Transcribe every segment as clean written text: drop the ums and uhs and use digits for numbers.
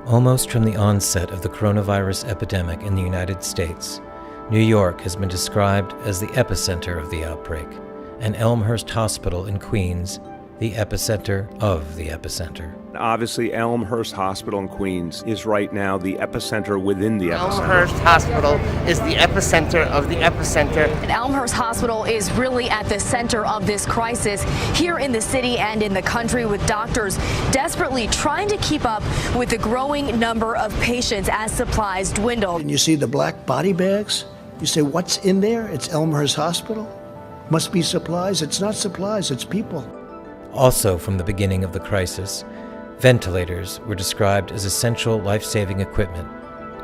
Almost from the onset of the coronavirus epidemic in the United States, New York has been described as the epicenter of the outbreak, and Elmhurst Hospital in Queens, the epicenter of the epicenter. Obviously, Elmhurst Hospital in Queens is right now the epicenter within the epicenter. Elmhurst Hospital is the epicenter of the epicenter. And Elmhurst Hospital is really at the center of this crisis here in the city and in the country, with doctors desperately trying to keep up with the growing number of patients as supplies dwindle. And you see the black body bags? You say, what's in there? It's Elmhurst Hospital? Must be supplies. It's not supplies, it's people. Also from the beginning of the crisis, ventilators were described as essential life-saving equipment,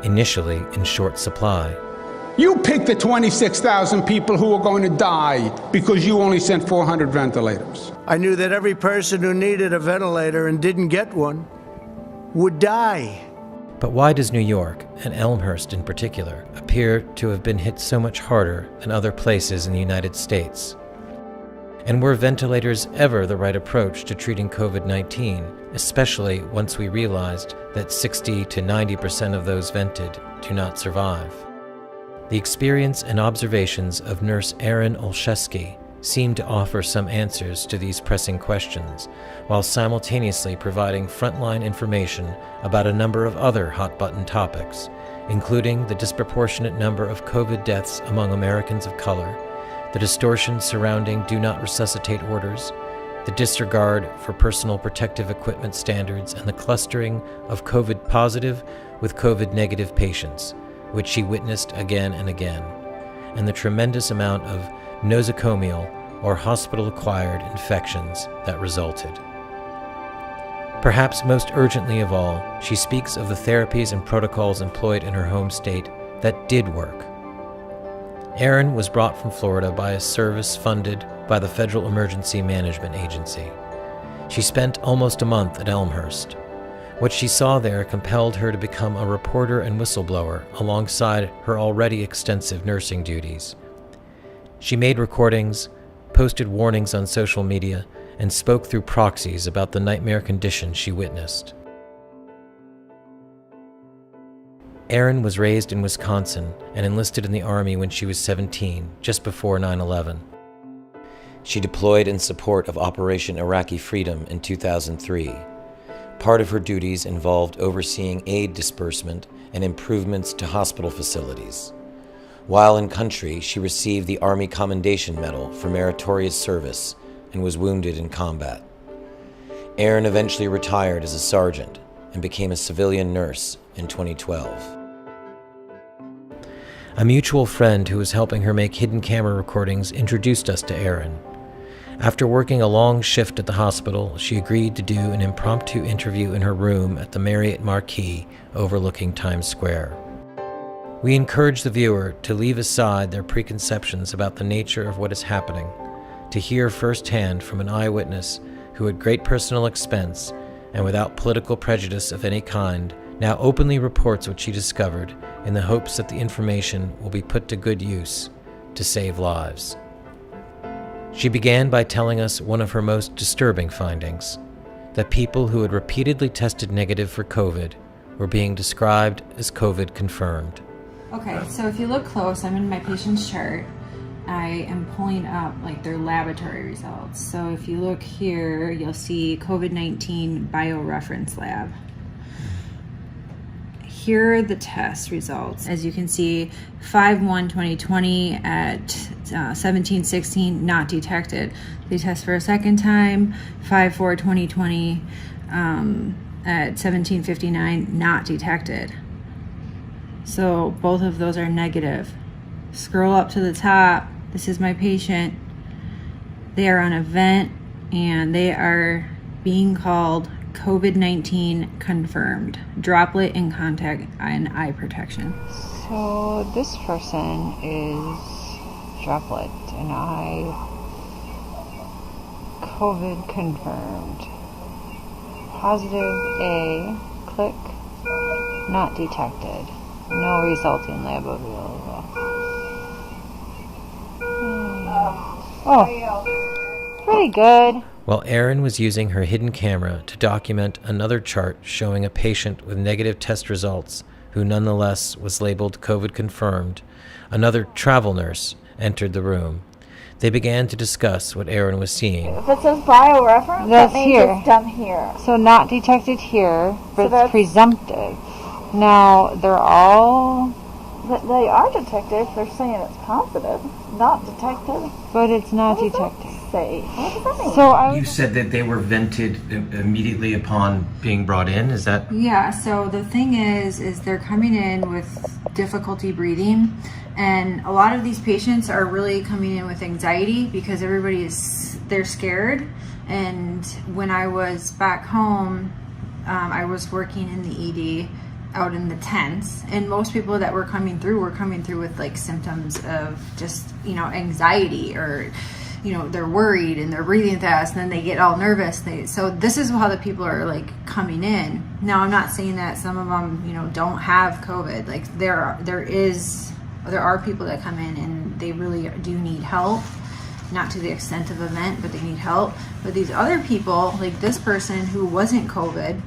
initially in short supply. You picked the 26,000 people who are going to die because you only sent 400 ventilators. I knew that every person who needed a ventilator and didn't get one would die. But why does New York, and Elmhurst in particular, appear to have been hit so much harder than other places in the United States? And were ventilators ever the right approach to treating COVID-19, especially once we realized that 60 to 90% of those vented do not survive? The experience and observations of nurse Erin Olszeski seem to offer some answers to these pressing questions, while simultaneously providing frontline information about a number of other hot-button topics, including the disproportionate number of COVID deaths among Americans of color, the distortion surrounding do not resuscitate orders, the disregard for personal protective equipment standards, and the clustering of COVID positive with COVID negative patients, which she witnessed again and again, and the tremendous amount of nosocomial or hospital-acquired infections that resulted. Perhaps most urgently of all, she speaks of the therapies and protocols employed in her home state that did work. Erin was brought from Florida by a service funded by the Federal Emergency Management Agency. She spent almost a month at Elmhurst. What she saw there compelled her to become a reporter and whistleblower alongside her already extensive nursing duties. She made recordings, posted warnings on social media, and spoke through proxies about the nightmare conditions she witnessed. Erin was raised in Wisconsin and enlisted in the Army when she was 17, just before 9/11. She deployed in support of Operation Iraqi Freedom in 2003. Part of her duties involved overseeing aid disbursement and improvements to hospital facilities. While in country, she received the Army Commendation Medal for meritorious service and was wounded in combat. Erin eventually retired as a sergeant and became a civilian nurse in 2012. A mutual friend who was helping her make hidden camera recordings introduced us to Erin. After working a long shift at the hospital, she agreed to do an impromptu interview in her room at the Marriott Marquis overlooking Times Square. We encourage the viewer to leave aside their preconceptions about the nature of what is happening, to hear firsthand from an eyewitness who at great personal expense and without political prejudice of any kind now openly reports what she discovered in the hopes that the information will be put to good use to save lives. She began by telling us one of her most disturbing findings, that people who had repeatedly tested negative for COVID were being described as COVID confirmed. Okay, so if you look close, I'm in my patient's chart. I am pulling up like their laboratory results. So if you look here, you'll see COVID-19 bioreference lab. Here are the test results. As you can see, 5/1/2020 at 17:16, not detected. They test for a second time, 5/4/2020 at 17:59, not detected. So both of those are negative. Scroll up to the top. This is my patient. They are on a vent and they are being called COVID-19 confirmed. Droplet in contact and eye protection. So this person is droplet and eye COVID confirmed. Positive A, click, not detected. No resulting lab available. Oh, pretty good. while Erin was using her hidden camera to document another chart showing a patient with negative test results who nonetheless was labeled COVID confirmed, another travel nurse entered the room. They began to discuss what Erin was seeing. If it says bioreference, that means here. it's done here. So not detected here, but So it's presumptive. Now, they're all... But they are detected. They're saying it's positive, not detected. But it's not What does detected. that say? What does that mean? So I You was... said that they were vented immediately upon being brought in, is that? Yeah, so the thing is they're coming in with difficulty breathing, and a lot of these patients are really coming in with anxiety because they're scared. And when I was back home, I was working in the ED out in the tents, and most people that were coming through with like symptoms of just, anxiety, or they're worried and they're breathing fast, and then they get all nervous. So this is how the people are like coming in. Now, I'm not saying that some of them don't have COVID. Like there are people that come in and they really do need help, not to the extent of event, but they need help. But these other people, like this person who wasn't COVID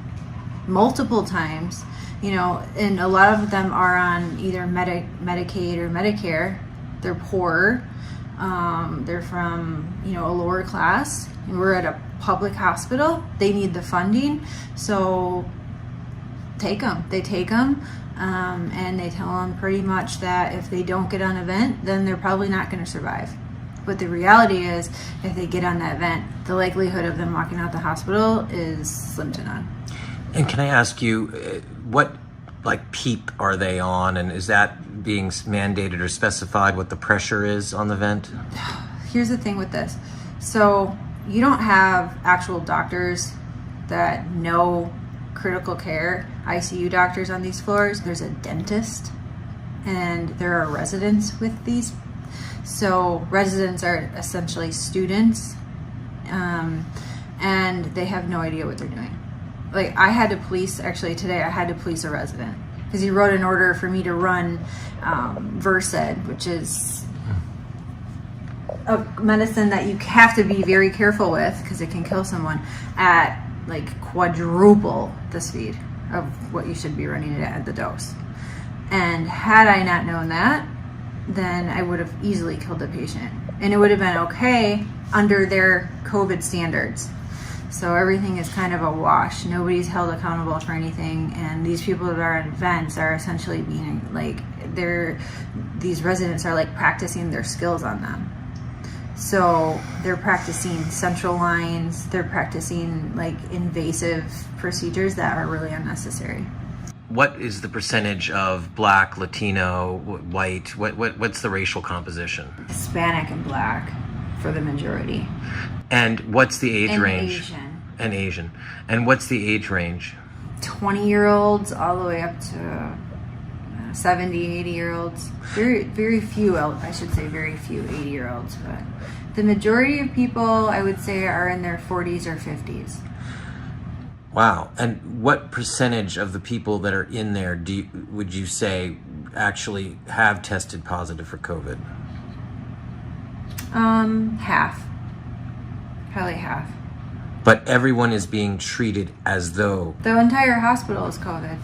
multiple times, and a lot of them are on either Medicaid or Medicare. They're poor. They're from, a lower class. We're at a public hospital. They need the funding. So they take them. And they tell them pretty much that if they don't get on an event, then they're probably not going to survive. But the reality is, if they get on that event, the likelihood of them walking out the hospital is slim to none. And can I ask you, what PEEP are they on, and is that being mandated or specified what the pressure is on the vent? Here's the thing with this. So you don't have actual doctors that know critical care, ICU doctors on these floors. There's a dentist, and there are residents with these. So residents are essentially students, and they have no idea what they're doing. Like I had to police a resident because he wrote an order for me to run Versed, which is a medicine that you have to be very careful with because it can kill someone, at like quadruple the speed of what you should be running it at the dose. And had I not known that, then I would have easily killed the patient, and it would have been okay under their COVID standards. So everything is kind of a wash. Nobody's held accountable for anything, and these people that are at events are essentially being like, these residents are like practicing their skills on them. So they're practicing central lines, they're practicing like invasive procedures that are really unnecessary. What is the percentage of Black, Latino, white? What's the racial composition? Hispanic and Black for the majority. And what's the age range? And Asian. And what's the age range? 20-year-olds all the way up to 70, 80-year-olds. Very few 80-year-olds. But the majority of people, I would say, are in their 40s or 50s. Wow. And what percentage of the people that are in there would you say actually have tested positive for COVID? Half. Probably half. But everyone is being treated as though... The entire hospital is COVID.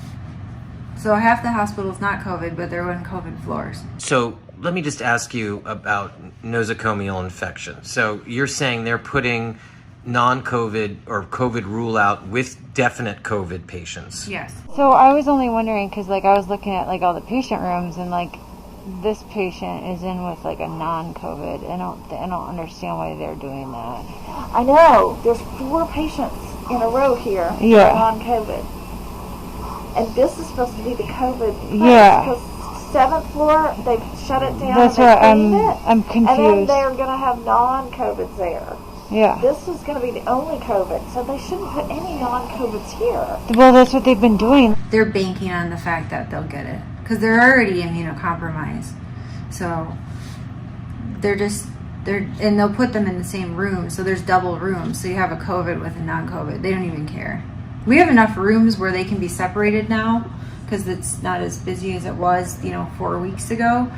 So half the hospital is not COVID, but they're on COVID floors. So let me just ask you about nosocomial infection. So you're saying they're putting non-COVID or COVID rule out with definite COVID patients? Yes. So I was only wondering, because I was looking at all the patient rooms, and this patient is in with a non-COVID. I don't understand why they're doing that. I know. There's 4 patients in a row here Yeah. on COVID. And this is supposed to be the COVID place. Yeah. Because 7th floor, they've shut it down. That's and why cleaned it. I'm confused. And then they're going to have non-COVIDs there. Yeah. This is going to be the only COVID, so they shouldn't put any non-COVIDs here. Well, that's what they've been doing. They're banking on the fact that they'll get it because they're already immunocompromised. So and they'll put them in the same room. So there's double rooms. So you have a COVID with a non-COVID. They don't even care. We have enough rooms where they can be separated now because it's not as busy as it was, 4 weeks ago.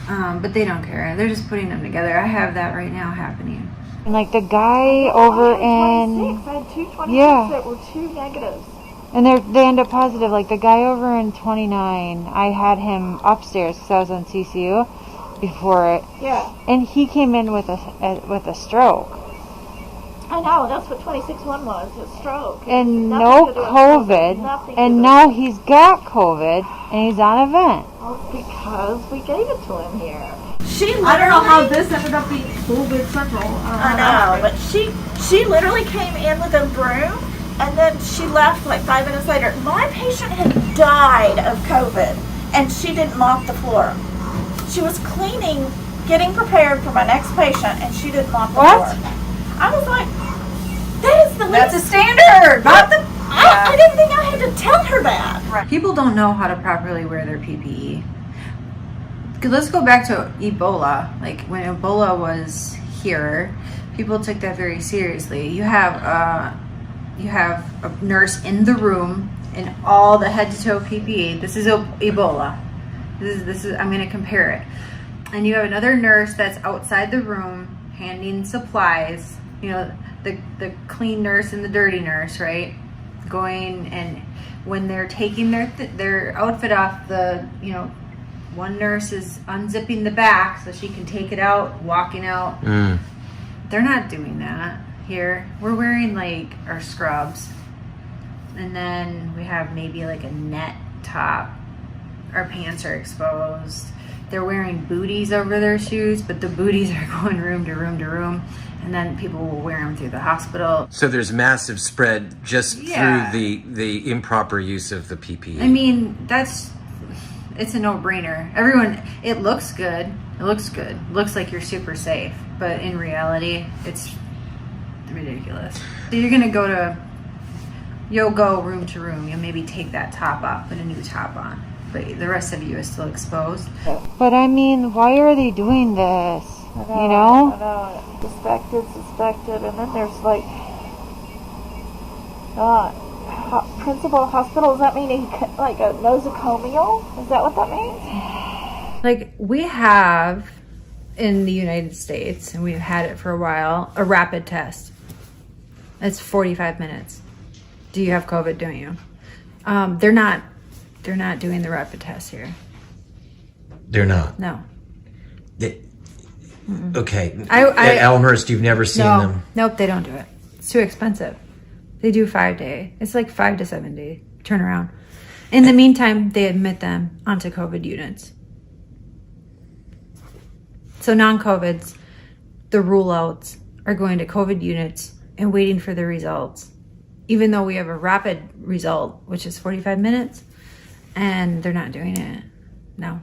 But they don't care. They're just putting them together. I have that right now happening. And like the guy over in, I had 2 26 yeah, that were 2 negatives. and they end up positive. Like the guy over in 29, I had him upstairs because I was on CCU before it. Yeah. And he came in with a stroke. I know, that's what 26-1 was, a stroke. And Nothing no to do with COVID. Nothing to And do now he's got COVID and he's on a vent. Well, because we gave it to him here. I don't know how this ended up being COVID Central. I know, but she literally came in with a broom and then she left like 5 minutes later. My patient had died of COVID and she didn't mop the floor. She was cleaning, getting prepared for my next patient, and she didn't mop the floor. I was like, that is the least. That's a standard. Not the, I didn't think I had to tell her that. Right. People don't know how to properly wear their PPE. Let's go back to Ebola. Like when Ebola was here, people took that very seriously. You have a nurse in the room in all the head to toe PPE. This is Ebola. This is I'm going to compare it. And you have another nurse that's outside the room handing supplies. You know, the clean nurse and the dirty nurse, right? Going, and when they're taking their outfit off, one nurse is unzipping the back so she can take it out, walking out. They're not doing that here. We're wearing like our scrubs, and then we have maybe like a net top. Our pants are exposed. They're wearing booties over their shoes, but the booties are going room to room to room, and then people will wear them through the hospital. So there's massive spread just through the improper use of the PPE. I mean, it's a no-brainer. Everyone, it looks good. It looks good. It looks like you're super safe, but in reality, it's ridiculous. So you'll go room to room. You'll maybe take that top off, put a new top on, but the rest of you is still exposed. But I mean, why are they doing this? I know. Suspected, and then there's like, principal hospital, does that mean like a nosocomial? Is that what that means? Like we have in the United States, and we've had it for a while, a rapid test. It's 45 minutes. Do you have COVID, don't you? They're not doing the rapid test here. They're not? No. Okay. At Elmhurst, you've never seen them? Nope, they don't do it. It's too expensive. They do 5-day. It's like 5 to 7 day turnaround. In the meantime, they admit them onto COVID units. So non-COVIDs, the rule-outs are going to COVID units and waiting for the results. Even though we have a rapid result, which is 45 minutes, and they're not doing it. No,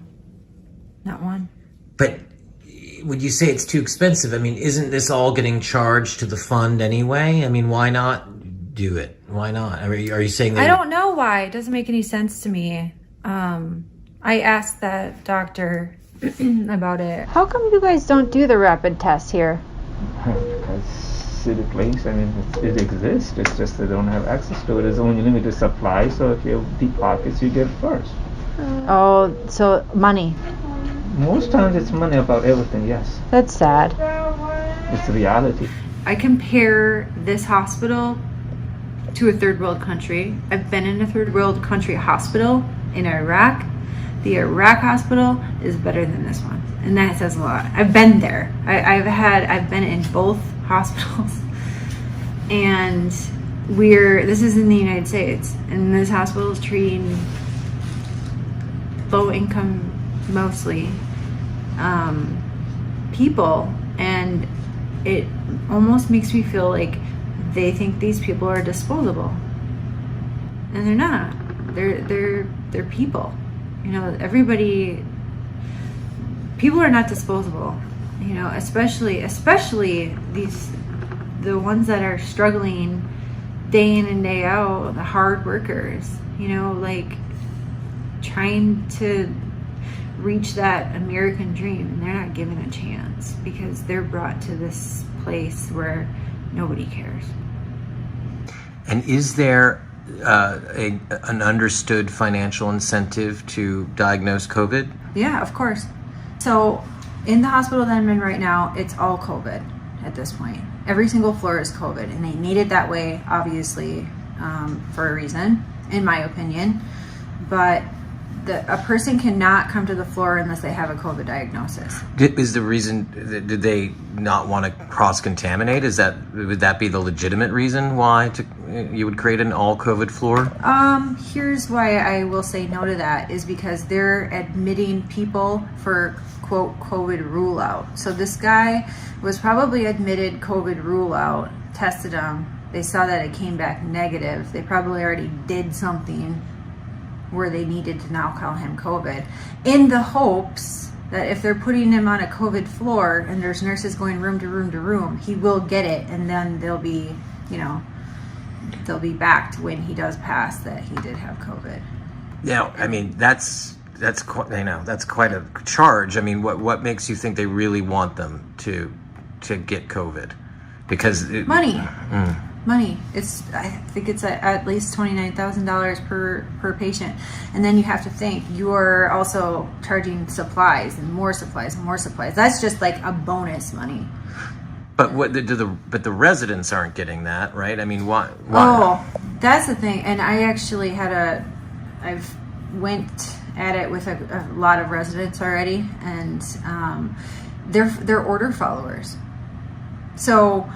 not one. But would you say it's too expensive? I mean, isn't this all getting charged to the fund anyway? I mean, why not do it? Why not? I mean, are you saying that? I don't know why. It doesn't make any sense to me. I asked that doctor about it. How come you guys don't do the rapid test here? Because city place, I mean, it exists. It's just they don't have access to it. There's only limited supply, so if you have deep pockets, you get it first. Oh, so money. Most times it's money about everything, yes. That's sad. It's the reality. I compare this hospital to a third world country. I've been in a third world country hospital in Iraq. The Iraq hospital is better than this one, and that says a lot. I've been there. I've been in both hospitals, and this is in the United States, and this hospital is treating low income, mostly people, and it almost makes me feel like they think these people are disposable, and they're not. They're people. You know, people are not disposable, you know, especially the ones that are struggling day in and day out, the hard workers, you know, like trying to reach that American dream, and they're not given a chance because they're brought to this place where nobody cares. And is there an understood financial incentive to diagnose COVID? Yeah, of course. So in the hospital that I'm in right now, it's all COVID at this point. Every single floor is COVID, and they made it that way, obviously, for a reason, in my opinion. But a person cannot come to the floor unless they have a COVID diagnosis. Is the reason, did they not want to cross-contaminate? Would that be the legitimate reason why you would create an all-COVID floor? Here's why I will say no to that, is because they're admitting people for, quote, COVID rule out. So this guy was probably admitted COVID rule out, tested him, they saw that it came back negative. They probably already did something where they needed to now call him COVID, in the hopes that if they're putting him on a COVID floor and there's nurses going room to room to room, he will get it, and then they'll be back to when he does pass that he did have COVID. Yeah, I mean, that's quite a charge. I mean, what makes you think they really want them to get COVID? Because money. Money. I think it's at least $29,000 per patient, and then you have to think you are also charging supplies and more supplies and more supplies. That's just like a bonus money. But but the residents aren't getting that, right? I mean, why? Oh, that's the thing. And I actually I've went at it with a lot of residents already, and they're order followers. So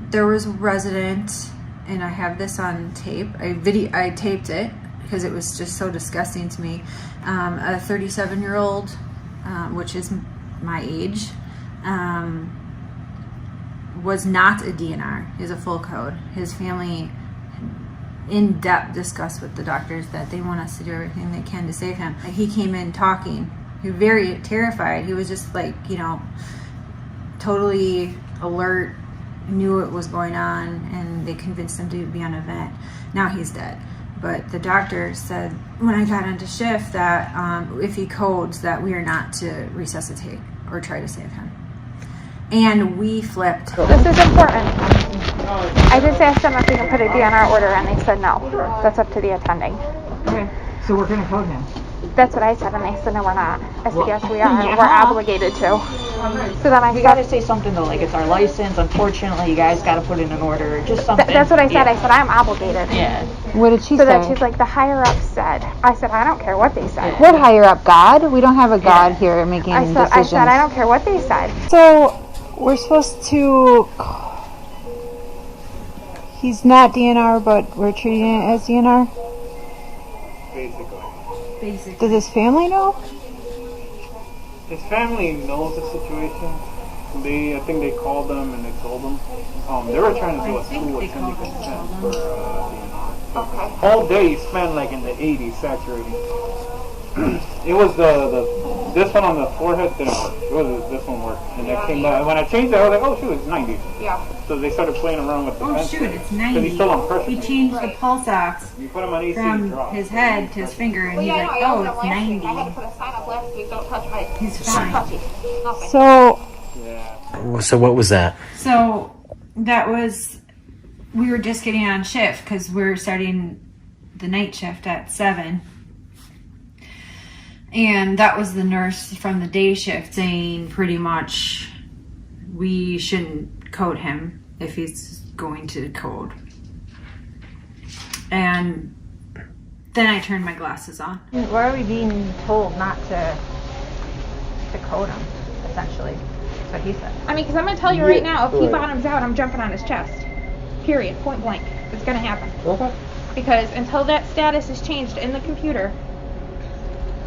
there was a resident, and I have this on tape. I taped it because it was just so disgusting to me. A 37-year-old, which is my age, was not a DNR. He has a full code. His family in depth discussed with the doctors that they want us to do everything they can to save him. He came in talking. He was very terrified. He was just like, totally alert, knew what was going on, and they convinced him to be on a vent. Now he's dead. But the doctor said when I got into shift that if he codes, that we are not to resuscitate or try to save him. And we flipped. This is important. I just asked them if we can put a DNR order, and they said no. That's up to the attending. Okay, so we're going to code him. That's what I said, and they said no, we're not. I said yes, we are. We're obligated to. So then We got to say something though, like it's our license. Unfortunately, you guys got to put in an order. Just something. That's what I said. I said I'm obligated. Yeah. What did she say? So then she's like, the higher up said. I said, I don't care what they said. What higher up? God? We don't have a God here making decisions. I said I don't care what they said. So we're supposed to. He's not DNR, but we're treating it as DNR. Basically. Does his family know? His family knows the situation. I think they called them and they told them. They were trying to do a school attending consent for DNR. Okay. All day he spent like in the 80s saturating. It was this one on the forehead didn't work. It was this one worked, and that came back. When I changed it, I was like, oh shoot, it's 90. Yeah. So they started playing around with the Oh shoot, it's 90. Because he's still on pressure. He changed the pulse ox You put him on EC, from drop. his head to his finger, and he's like, oh, it's 90. I had to put a sign up last week, don't touch my... He's fine. Nothing. So what was that? So that was, we were just getting on shift because we were starting the night shift at 7. And that was the nurse from the day shift saying pretty much we shouldn't code him if he's going to code. And then I turned my glasses on. Why are we being told not to code him, essentially? That's what he said. I mean, because I'm going to tell you right now, if he bottoms out, I'm jumping on his chest. Period. Point blank. It's going to happen. Okay. Because until that status is changed in the computer,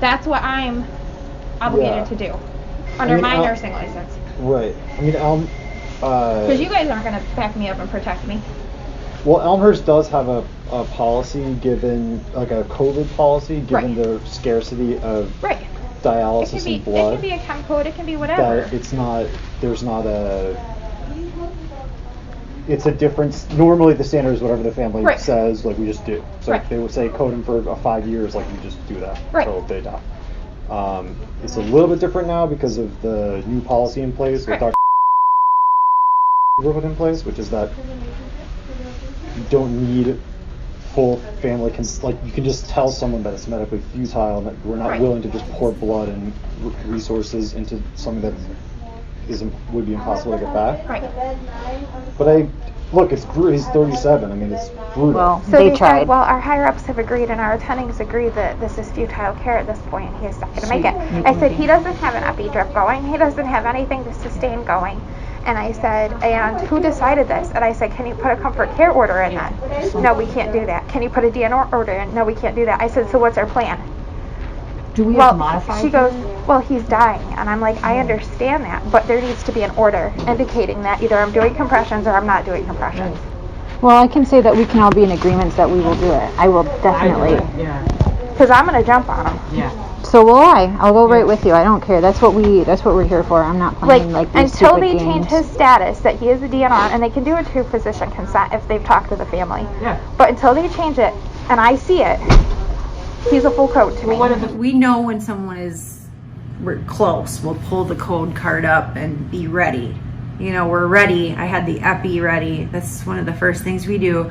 that's what I'm obligated to do under my nursing license. Right. I mean, because you guys aren't going to back me up and protect me. Well, Elmhurst does have a policy given, like a COVID policy, given the scarcity of dialysis and blood. It can be a chem code, it can be whatever. That it's not, there's not a, it's a difference. Normally the standard is whatever the family says, like we just do. So if they would say code them for 5 years, like we just do that until they die. It's a little bit different now because of the new policy in place with Dr. put in place, which is that you don't need full family like you can just tell someone that it's medically futile and that we're not willing to just pour blood and resources into something that would be impossible to get back. Right. But look, it's brutal. He's 37. I mean, it's brutal. Well, so they tried. Said, well, our higher ups have agreed and our attendings agree that this is futile care at this point. He is not going to make it. I said, he doesn't have an epi drip going. He doesn't have anything to sustain going. And I said, and who decided this? And I said, can you put a comfort care order in then? No, we can't do that. Can you put a DNR order in? No, we can't do that. I said, so what's our plan? Do we have to modify? She goes, well, he's dying. And I'm like, I understand that, but there needs to be an order indicating that either I'm doing compressions or I'm not doing compressions. Well, I can say that we can all be in agreement that we will do it. I will definitely. Yeah. Because I'm going to jump on him. Yeah. So will I. I'll go right with you. I don't care. That's what we're here for. I'm not playing like these until stupid they games. change his status that he is a DNR, and they can do it through physician consent if they've talked to the family. Yeah. But until they change it, and I see it, he's a full code to me. We know when someone we're close. We'll pull the code card up and be ready. You know, we're ready. I had the epi ready. That's one of the first things we do.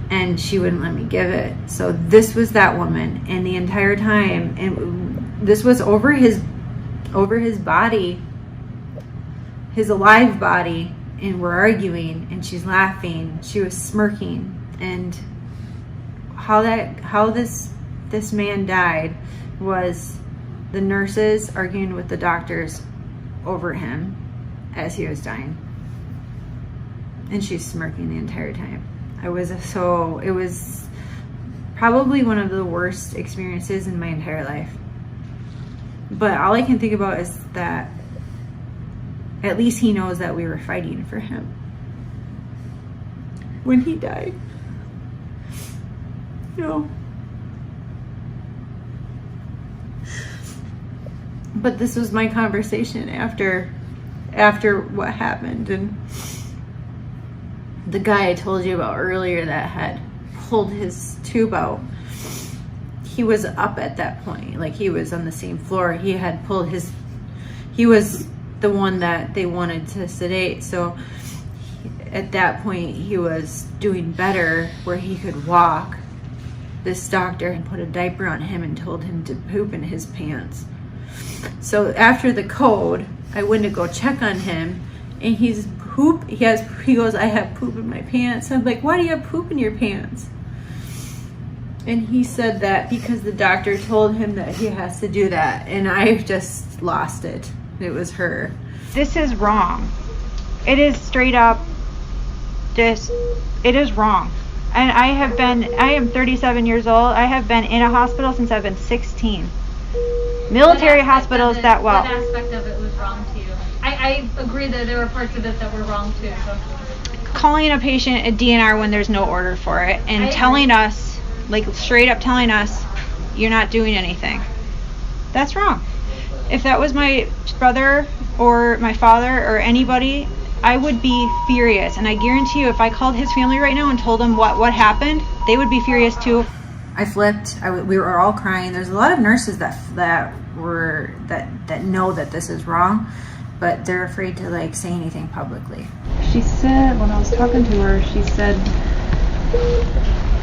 And she wouldn't let me give it. So this was that woman. And the entire time, and this was over his body, his alive body. And we're arguing and she's laughing. She was smirking. And how this man died was the nurses arguing with the doctors over him as he was dying, and she's smirking the entire time. It was probably one of the worst experiences in my entire life. But all I can think about is that at least he knows that we were fighting for him when he died. You know. But this was my conversation after what happened, and the guy I told you about earlier that had pulled his tube out, he was up at that point. Like, he was on the same floor. He had pulled he was the one that they wanted to sedate. So at that point he was doing better where he could walk. This doctor had put a diaper on him and told him to poop in his pants. So after the code, I went to go check on him, and he goes, I have poop in my pants. I'm like, why do you have poop in your pants? And he said that because the doctor told him that he has to do that, and I just lost it. It was her. This is wrong. It is straight up it is wrong. And I am 37 years old. I have been in a hospital since I've been 16. Military hospitals that well. What aspect of it was wrong to you? I agree that there were parts of it that were wrong too. So. Calling a patient a DNR when there's no order for it, and telling us, like straight up telling us, you're not doing anything. That's wrong. If that was my brother or my father or anybody, I would be furious. And I guarantee you, if I called his family right now and told them what happened, they would be furious too. I flipped. We were all crying. There's a lot of nurses that know that this is wrong, but they're afraid to like say anything publicly. She said, when I was talking to her, she said,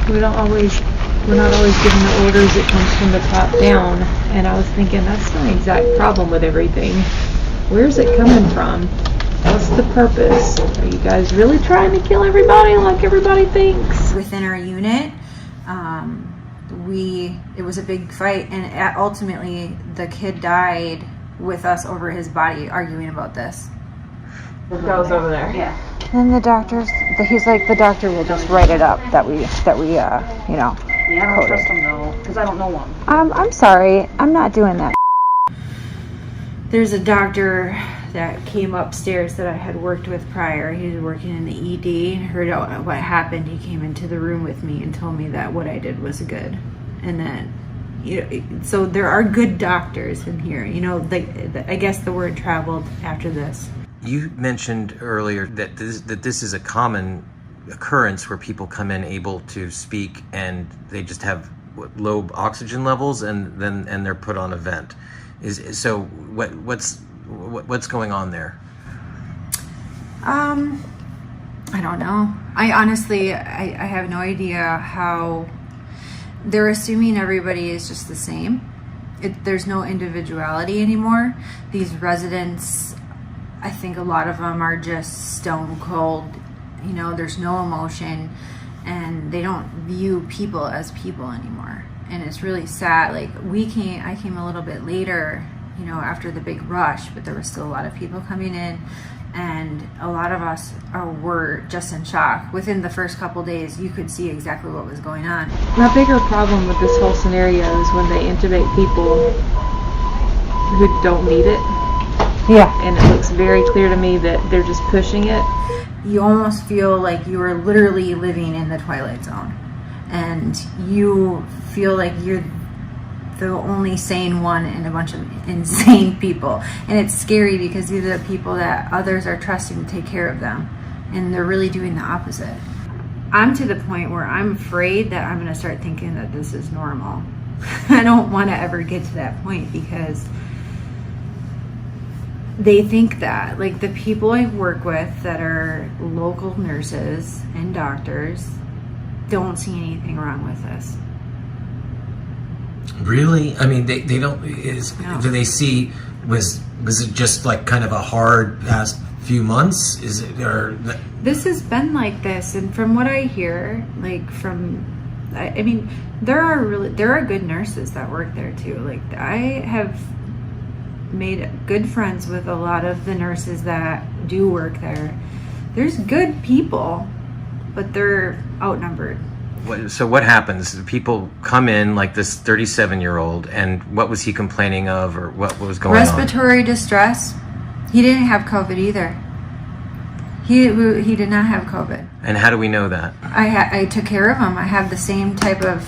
we're not always given the orders. It comes from the top down. And I was thinking, that's my exact problem with everything. Where's it coming from? What's the purpose? Are you guys really trying to kill everybody like everybody thinks? Within our unit, it was a big fight, and ultimately the kid died with us over his body arguing about this. It goes over there. Yeah. And the doctor will just write it up that we Yeah, I don't trust him though, because I don't know him. I'm sorry, I'm not doing that. There's a doctor that came upstairs that I had worked with prior. He was working in the ED and heard what happened. He came into the room with me and told me that what I did was good, and that, you know, so there are good doctors in here. You know, I guess the word traveled after this. You mentioned earlier that this is a common occurrence where people come in able to speak and they just have low oxygen levels and they're put on a vent. So what's going on there? I don't know. I honestly have no idea how. They're assuming everybody is just the same. There's no individuality anymore. These residents I think a lot of them are just stone cold. You know, there's no emotion, and they don't view people as people anymore. And it's really sad. Like I came a little bit later, you know, after the big rush, but there was still a lot of people coming in, and a lot of us were just in shock. Within the first couple days, you could see exactly what was going on. My bigger problem with this whole scenario is when they intubate people who don't need it. Yeah. And it looks very clear to me that they're just pushing it. You almost feel like you are literally living in the Twilight Zone, and you feel like you're the only sane one in a bunch of insane people. And it's scary because these are the people that others are trusting to take care of them, and they're really doing the opposite. I'm to the point where I'm afraid that I'm going to start thinking that this is normal. I don't want to ever get to that point, because they think that, like, the people I work with that are local nurses and doctors don't see anything wrong with this. Really? I mean, they don't. No. Do they see? Was it just like kind of a hard past few months? Is it or? This has been like this, and from what I hear, like I mean, there are good nurses that work there too. Like, I have made good friends with a lot of the nurses that do work there. There's good people, but they're outnumbered. So what happens? People come in like this 37-year-old, and what was he complaining of, or what was going on? Respiratory distress. He didn't have COVID either. He did not have COVID. And how do we know that? I took care of him. I have the same type of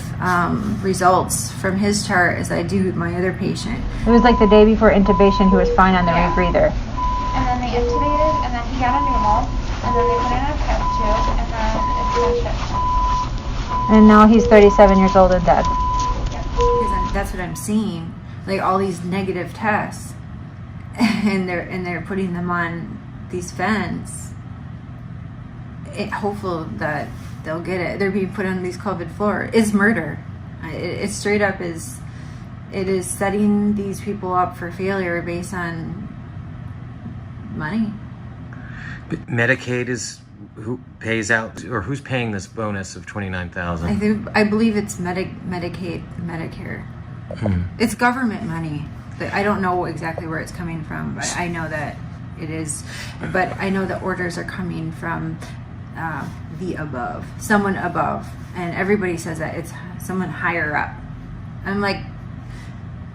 results from his chart as I do with my other patient. It was like the day before intubation, he was fine on the rebreather. And then they intubated, and then he got a pneumo, and then they put in a PEP tube, and then it's been shipped. And now he's 37 years old and dead. Because that's what I'm seeing, like all these negative tests, and they're putting them on these vents. Hopeful that they'll get it. They're being put on these COVID floors. It's murder. It straight up is. It is setting these people up for failure based on money. But Medicaid is who pays out, or who's paying this bonus of $29,000? I believe it's Medicaid, Medicare. It's government money, but I don't know exactly where it's coming from. But I know that it is. But I know the orders are coming from the above, someone above, and everybody says that it's someone higher up. I'm like,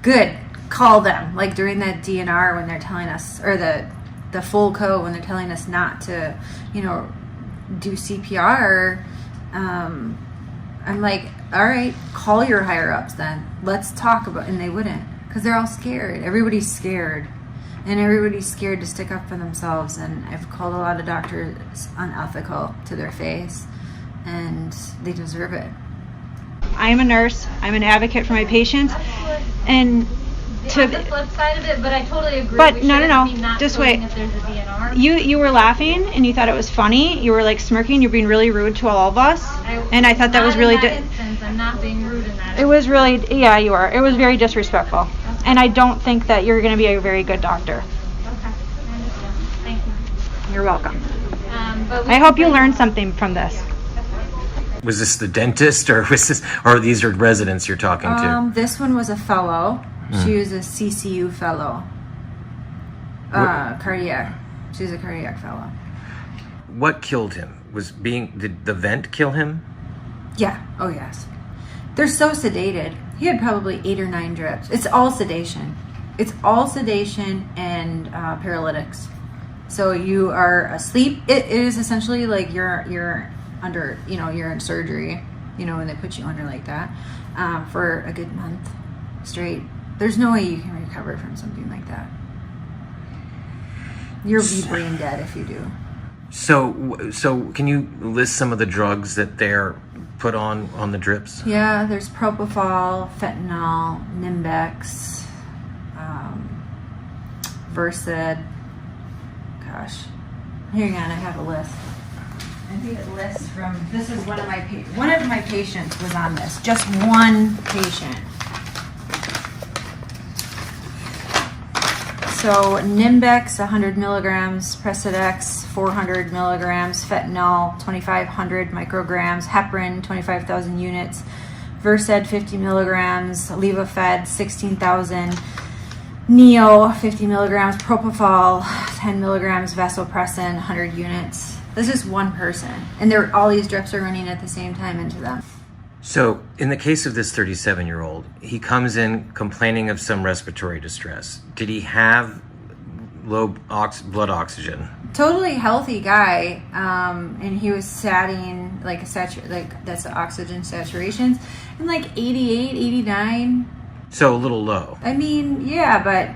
good, call them. Like during that DNR when they're telling us, or the full code when they're telling us not to, you know, do CPR. I'm like, all right, call your higher ups then. Let's talk about. And they wouldn't, because they're all scared. Everybody's scared. And everybody's scared to stick up for themselves. And I've called a lot of doctors unethical to their face, and they deserve it. I am a nurse. I'm an advocate for my patients, and to the flip side of it, but I totally agree. But no. Just wait. If there's a DNR. You were laughing and you thought it was funny. You were like smirking. You're being really rude to all of us, and I thought that was really. I'm not being rude in that. It was really, yeah, you are. It was very disrespectful, and I don't think that you're going to be a very good doctor. Okay, I understand. Thank you. You're welcome. I hope you learned something from this. Was this the dentist, or was this, or these are residents you're talking to? This one was a fellow. She was a CCU fellow. Cardiac. She was a cardiac fellow. What killed him? Did the vent kill him? Yeah. Oh, yes. They're so sedated. He had probably 8 or 9 drips. It's all sedation. It's all sedation and paralytics. So you are asleep. It is essentially like you're under, you're in surgery, when they put you under like that, for a good month straight. There's no way you can recover from something like that. You'll be brain dead if you do. So can you list some of the drugs that they're put on the drips? Yeah, there's propofol, fentanyl, Nimbex, Versed. Gosh, hang on, I have a list. I think it lists from. This is one of my patients was on this. Just one patient. So Nimbex 100 milligrams, Precedex 400 milligrams, fentanyl 2,500 micrograms, heparin 25,000 units, Versed 50 milligrams, Levophed 16,000, Neo 50 milligrams, Propofol 10 milligrams, Vasopressin 100 units. This is one person, and all these drips are running at the same time into them. So, in the case of this 37-year-old, he comes in complaining of some respiratory distress. Did he have low blood oxygen? Totally healthy guy, and he was satting that's the oxygen saturations, and like 88, 89. So a little low. I mean, yeah, but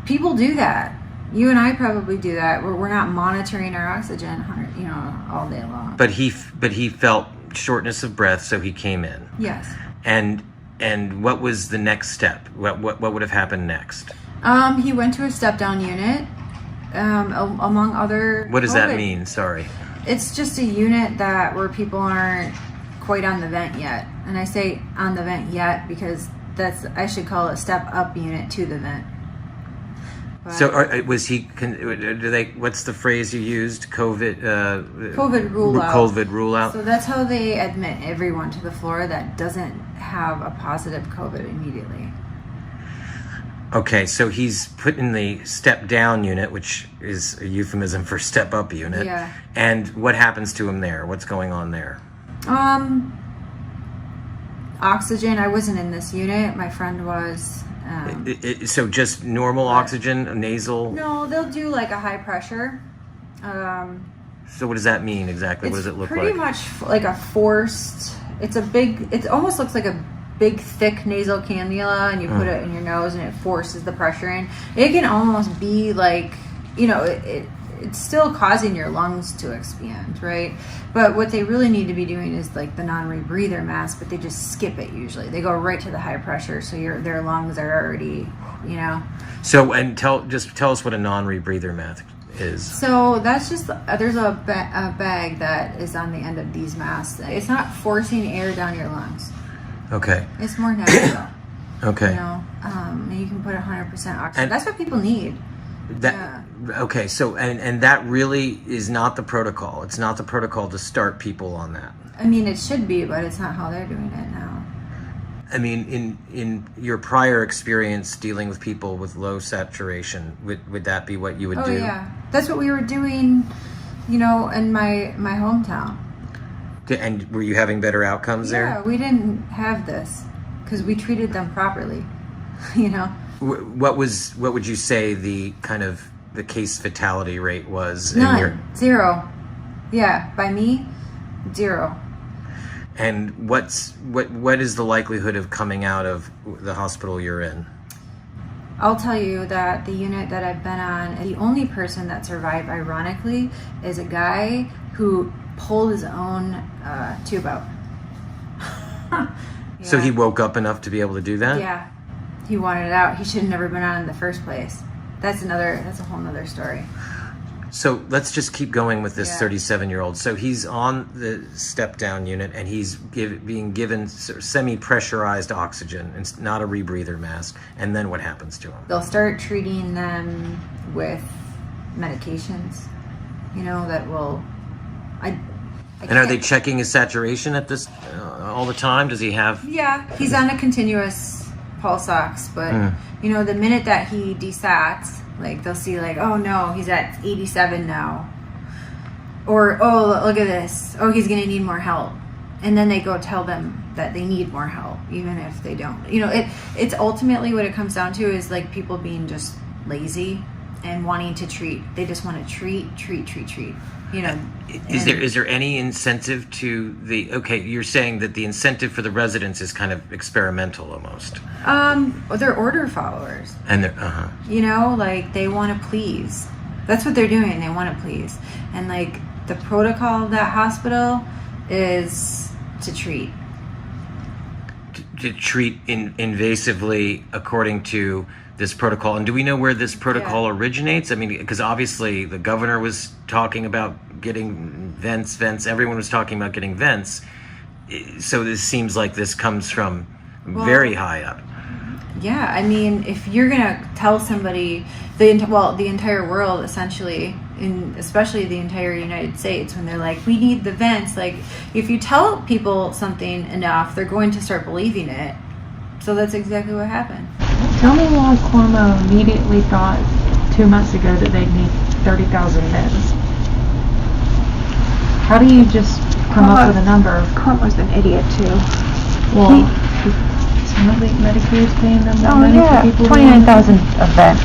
people do that. You and I probably do that. We're not monitoring our oxygen, all day long. But he felt shortness of breath, so he came in. Yes. And what was the next step? What would have happened next? He went to a step-down unit, among other. What does that mean? Sorry. It's just a unit where people aren't quite on the vent yet, and I say on the vent yet because I should call it a step-up unit to the vent. So was he? What's the phrase you used? COVID rule out. COVID rule out. So that's how they admit everyone to the floor that doesn't have a positive COVID immediately. Okay, so he's put in the step down unit, which is a euphemism for step up unit. Yeah. And what happens to him there? What's going on there? Oxygen. I wasn't in this unit. My friend was. So just normal oxygen, nasal? No, they'll do like a high pressure. So what does that mean exactly? What does it look like? Pretty much like a forced. It almost looks like a big thick nasal cannula, and you put it in your nose, and it forces the pressure in. It can almost be like, it's still causing your lungs to expand, right? But what they really need to be doing is like the non-rebreather mask, but they just skip it usually. They go right to the high pressure, so their lungs are already, So, and tell us what a non-rebreather mask is. So that's just, there's a bag that is on the end of these masks. It's not forcing air down your lungs. Okay. It's more natural. Okay. And you can put 100% oxygen. That's what people need. Okay, so and that really is not the protocol. It's not the protocol to start people on that. I mean, it should be, but it's not how they're doing it now. I mean, in your prior experience dealing with people with low saturation, would that be what you would do? Oh yeah, that's what we were doing, in my hometown. And were you having better outcomes there? Yeah, we didn't have this because we treated them properly, What would you say the kind of the case fatality rate was? None. 0. Yeah, by me, 0. And what is the likelihood of coming out of the hospital you're in? I'll tell you that the unit that I've been on, the only person that survived, ironically, is a guy who pulled his own tube out. Yeah. So he woke up enough to be able to do that? Yeah. He wanted it out. He should have never been on in the first place. That's a whole nother story. So let's just keep going with this 37-year-old. So he's on the step-down unit, and he's being given semi-pressurized oxygen. It's not a rebreather mask. And then what happens to him? They'll start treating them with medications, that will... And are they checking his saturation at this all the time? Does he have... Yeah, he's on a continuous pulse ox, but the minute that he desats, like they'll see like, oh no, he's at 87 now, or oh look at this, oh he's gonna need more help, and then they go tell them that they need more help even if they don't. It's ultimately what it comes down to is like people being just lazy and wanting to treat. They just want to treat. Is there any incentive to the? Okay, you're saying that the incentive for the residents is kind of experimental almost. They're order followers, and they're like they want to please. That's what they're doing. They want to please, and like the protocol of that hospital is to treat. To treat invasively according to this protocol. And do we know where this protocol originates? I mean, because obviously the governor was talking about getting vents. Everyone was talking about getting vents. So this seems like this comes from very high up. Yeah, I mean, if you're gonna tell somebody, the entire world essentially, especially the entire United States, when they're like, we need the vents, like, if you tell people something enough, they're going to start believing it. So that's exactly what happened. Tell me why Cuomo immediately thought 2 months ago that they'd need 30,000 beds. How do you just come up with a number? Cuomo's an idiot too. Well, Medicare is paying them more money for people. 29,000 a bed.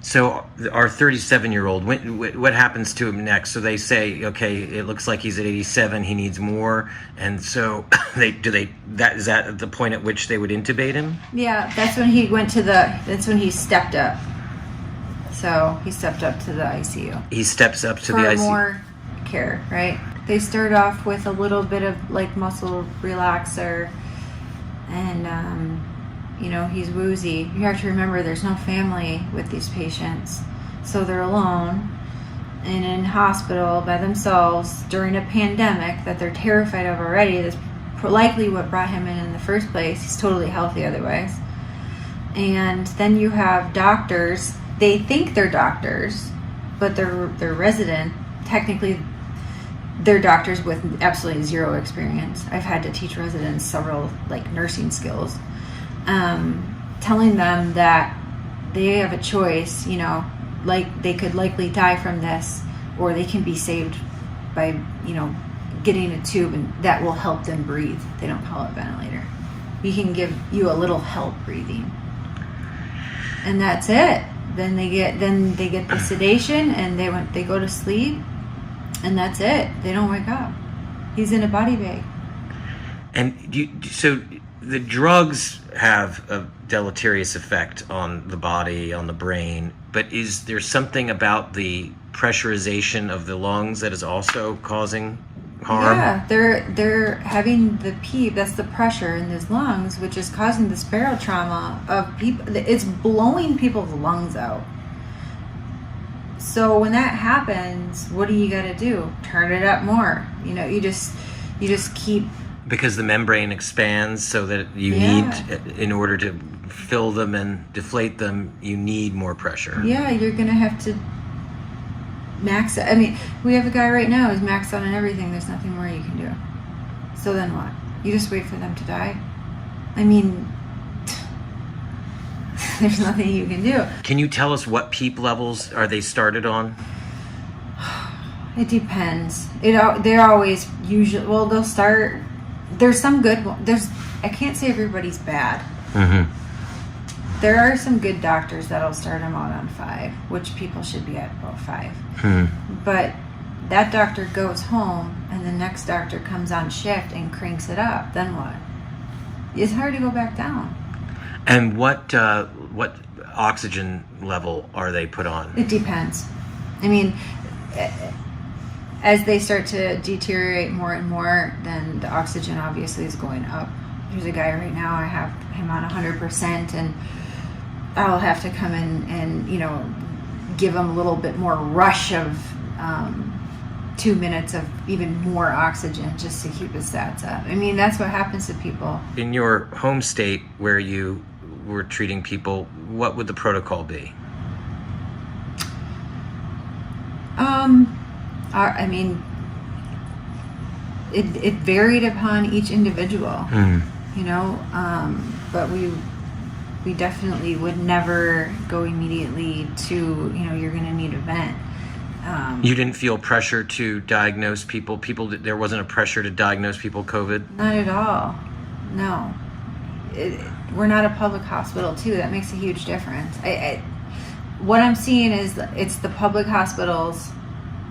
So our 37-year-old, what happens to him next? So they say, okay, it looks like he's at 87, he needs more, and so is that the point at which they would intubate him? Yeah, that's when he stepped up. So he stepped up to the ICU. He steps up to the ICU. For ICU. more care, right? They start off with a little bit of like muscle relaxer, and he's woozy. You have to remember there's no family with these patients, so they're alone and in hospital by themselves during a pandemic that they're terrified of already. That's likely what brought him in the first place. He's totally healthy otherwise. And then you have doctors. They think they're doctors, but they're resident. Technically, they're doctors with absolutely zero experience. I've had to teach residents several nursing skills, telling them that they have a choice, they could likely die from this, or they can be saved by, getting a tube, and that will help them breathe. They don't call it ventilator. We can give you a little help breathing, and that's it. Then they get the sedation, and they go to sleep. And that's it. They don't wake up. He's in a body bag. And so the drugs have a deleterious effect on the body, on the brain, but is there something about the pressurization of the lungs that is also causing harm? Yeah, they're having the PEEP, that's the pressure in his lungs, which is causing the barotrauma of people. It's blowing people's lungs out. So when that happens, what do you got to do? Turn it up more. You just keep. Because the membrane expands, so that you need, in order to fill them and deflate them, you need more pressure. Yeah, you're gonna have to max it. I mean, we have a guy right now who's maxed out on everything. There's nothing more you can do. So then what? You just wait for them to die? I mean, there's nothing you can do. Can you tell us what PEEP levels are they started on? It depends. They're always usually, well, they'll start, there's some good ones. I can't say everybody's bad. Mm-hmm. There are some good doctors that'll start them out on 5, which people should be at about 5. Mm-hmm. But that doctor goes home, and the next doctor comes on shift and cranks it up. Then what? It's hard to go back down. And what oxygen level are they put on? It depends. I mean, as they start to deteriorate more and more, then the oxygen obviously is going up. There's a guy right now, I have him on 100%, and I'll have to come in and, give him a little bit more rush of 2 minutes of even more oxygen just to keep his stats up. I mean, that's what happens to people. In your home state where you were treating people, what would the protocol be? I mean, it varied upon each individual, but we definitely would never go immediately to, you're going to need a vent. You didn't feel pressure to diagnose people? There wasn't a pressure to diagnose people COVID? Not at all. No. We're not a public hospital, too. That makes a huge difference. What I'm seeing is it's the public hospitals,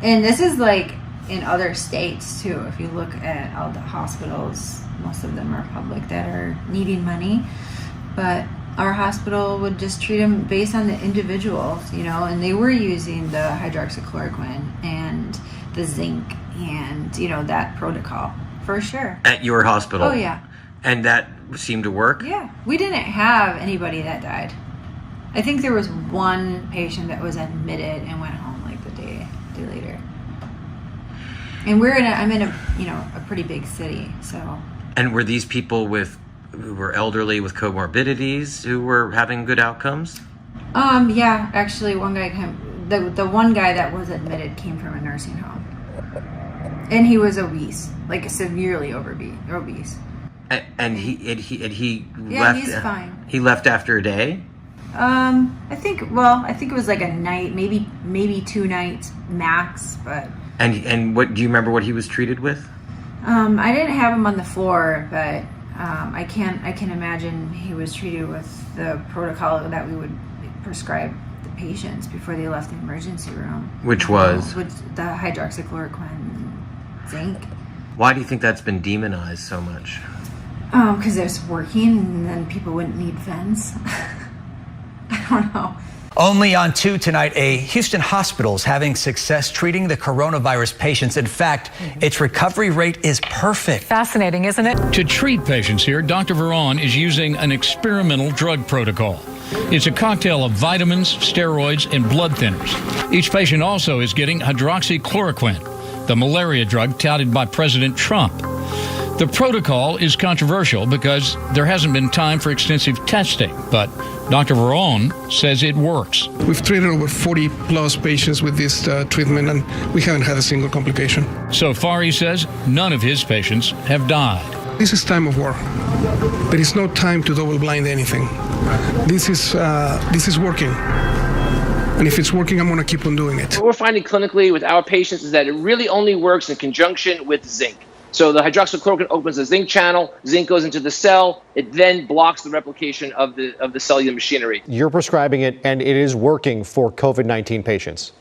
and this is like in other states, too. If you look at all the hospitals, most of them are public that are needing money. But our hospital would just treat them based on the individuals, and they were using the hydroxychloroquine and the zinc and, that protocol, for sure. At your hospital? Oh, yeah. And that seemed to work? Yeah. We didn't have anybody that died. I think there was one patient that was admitted and went home like the day later. And I'm in a pretty big city, so. And were these people with were elderly with comorbidities who were having good outcomes? Yeah, actually one guy the one guy that was admitted came from a nursing home. And he was obese, like severely obese. And he yeah, left. He's fine. He left after a day. I think it was like a night, maybe 2 nights max, but. And what do you remember what he was treated with? I didn't have him on the floor, but I can imagine he was treated with the protocol that we would prescribe the patients before they left the emergency room. Which was? With the hydroxychloroquine, zinc. Why do you think that's been demonized so much? Because it's working, and then people wouldn't need vents. I don't know. Only on 2 tonight, a Houston hospital is having success treating the coronavirus patients. In fact, its recovery rate is perfect. Fascinating, isn't it? To treat patients here, Dr. Veron is using an experimental drug protocol. It's a cocktail of vitamins, steroids, and blood thinners. Each patient also is getting hydroxychloroquine, the malaria drug touted by President Trump. The protocol is controversial because there hasn't been time for extensive testing, but Dr. Veron says it works. We've treated over 40 plus patients with this treatment, and we haven't had a single complication. So far, he says, none of his patients have died. This is time of war. There is no time to double blind anything. This is working. And if it's working, I'm going to keep on doing it. What we're finding clinically with our patients is that it really only works in conjunction with zinc. So the hydroxychloroquine opens the zinc channel, zinc goes into the cell, it then blocks the replication of the cellular machinery. You're prescribing it, and it is working for COVID-19 patients.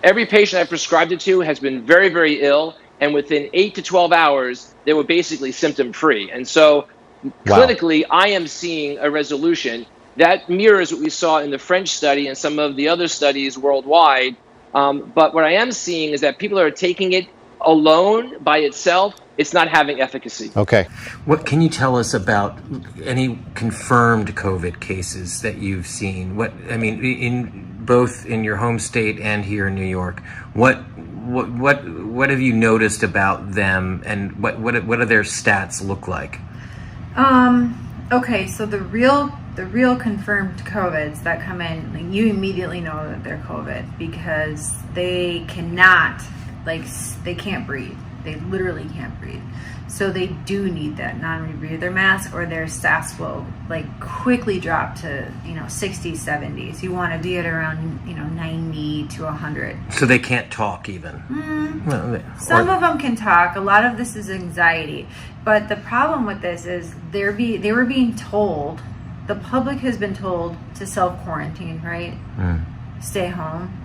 Every patient I've prescribed it to has been very, very ill, and within 8 to 12 hours, they were basically symptom-free. And so clinically, I am seeing a resolution. That mirrors what we saw in the French study and some of the other studies worldwide. But what I am seeing is that people are taking it alone by itself, it's not having efficacy. Okay. What can you tell us about any confirmed COVID cases that you've seen? Both in your home state and here in New York, what have you noticed about them, and what do their stats look like? Okay, so the real confirmed COVIDs that come in, like, you immediately know that they're COVID because they cannot. They can't breathe. They literally can't breathe. So they do need that non-rebreather mask, or their stats will quickly drop to 60s, 70s. You want to be at around 90 to 100. So they can't talk even. Some of them can talk. A lot of this is anxiety. But the problem with this is they were being told, the public has been told to self-quarantine, right? Stay home.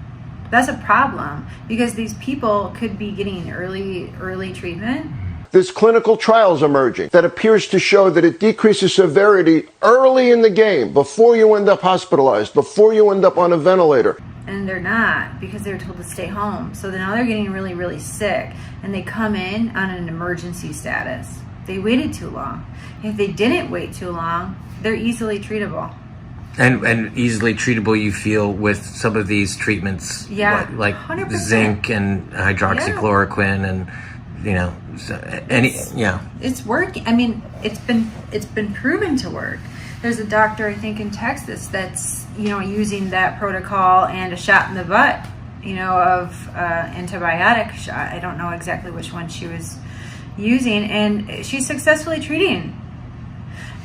That's a problem because these people could be getting early treatment. This clinical trial is emerging that appears to show that it decreases severity early in the game, before you end up hospitalized, before you end up on a ventilator. And they're not, because they were told to stay home. So now they're getting really, really sick, and they come in on an emergency status. They waited too long. If they didn't wait too long, they're easily treatable. And easily treatable, you feel, with some of these treatments, like 100%. zinc and hydroxychloroquine, and It's working. I mean, it's been proven to work. There's a doctor, I think, in Texas that's using that protocol and a shot in the butt, of antibiotic shot. I don't know exactly which one she was using, and she's successfully treating.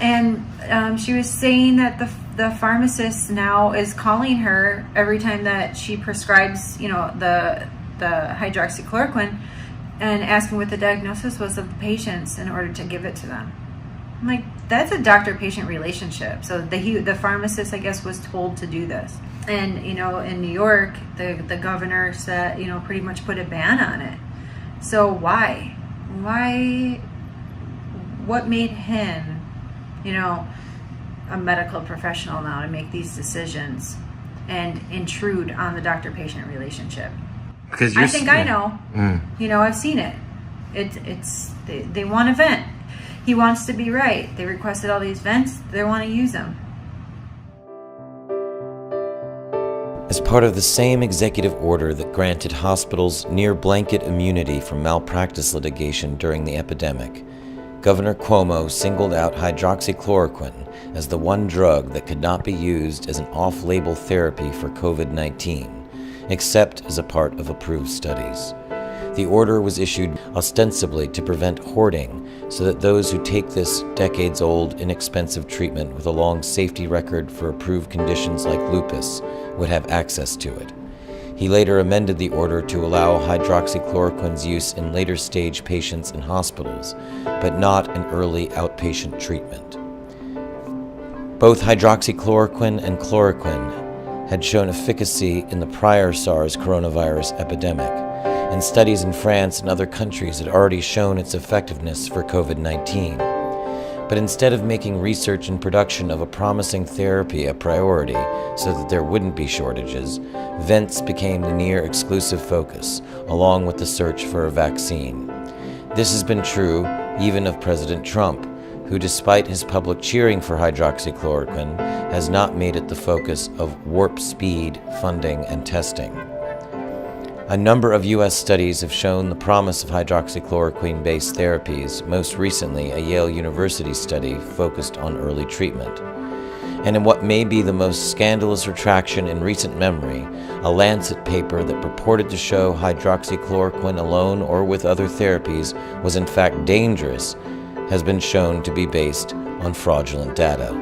And she was saying that the pharmacist now is calling her every time that she prescribes, the hydroxychloroquine, and asking what the diagnosis was of the patients in order to give it to them. I'm like, that's a doctor-patient relationship. So the pharmacist, I guess, was told to do this. And, in New York, the governor said, pretty much put a ban on it. So why? What made him, a medical professional now to make these decisions and intrude on the doctor-patient relationship? Because I know. I've seen it. They want a vent. He wants to be right. They requested all these vents. They want to use them. As part of the same executive order that granted hospitals near blanket immunity from malpractice litigation during the epidemic, Governor Cuomo singled out hydroxychloroquine as the one drug that could not be used as an off-label therapy for COVID-19, except as a part of approved studies. The order was issued ostensibly to prevent hoarding, so that those who take this decades-old, inexpensive treatment with a long safety record for approved conditions like lupus would have access to it. He later amended the order to allow hydroxychloroquine's use in later-stage patients in hospitals, but not in early outpatient treatment. Both hydroxychloroquine and chloroquine had shown efficacy in the prior SARS coronavirus epidemic, and studies in France and other countries had already shown its effectiveness for COVID-19. But instead of making research and production of a promising therapy a priority so that there wouldn't be shortages, vents became the near-exclusive focus, along with the search for a vaccine. This has been true even of President Trump, who, despite his public cheering for hydroxychloroquine, has not made it the focus of warp speed funding and testing. A number of U.S. studies have shown the promise of hydroxychloroquine-based therapies, most recently a Yale University study focused on early treatment. And in what may be the most scandalous retraction in recent memory, a Lancet paper that purported to show hydroxychloroquine alone or with other therapies was in fact dangerous, has been shown to be based on fraudulent data.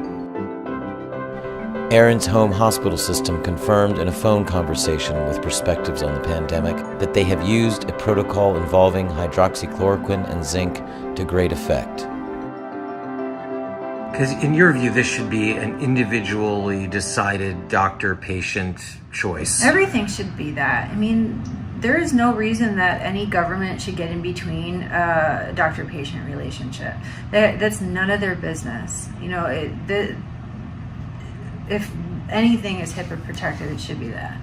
Erin's home hospital system confirmed in a phone conversation with Perspectives on the Pandemic that they have used a protocol involving hydroxychloroquine and zinc to great effect. Because in your view, this should be an individually decided doctor-patient choice. Everything should be that. I mean, there is no reason that any government should get in between a doctor-patient relationship. That's none of their business. You know, if anything is HIPAA protected, it should be that.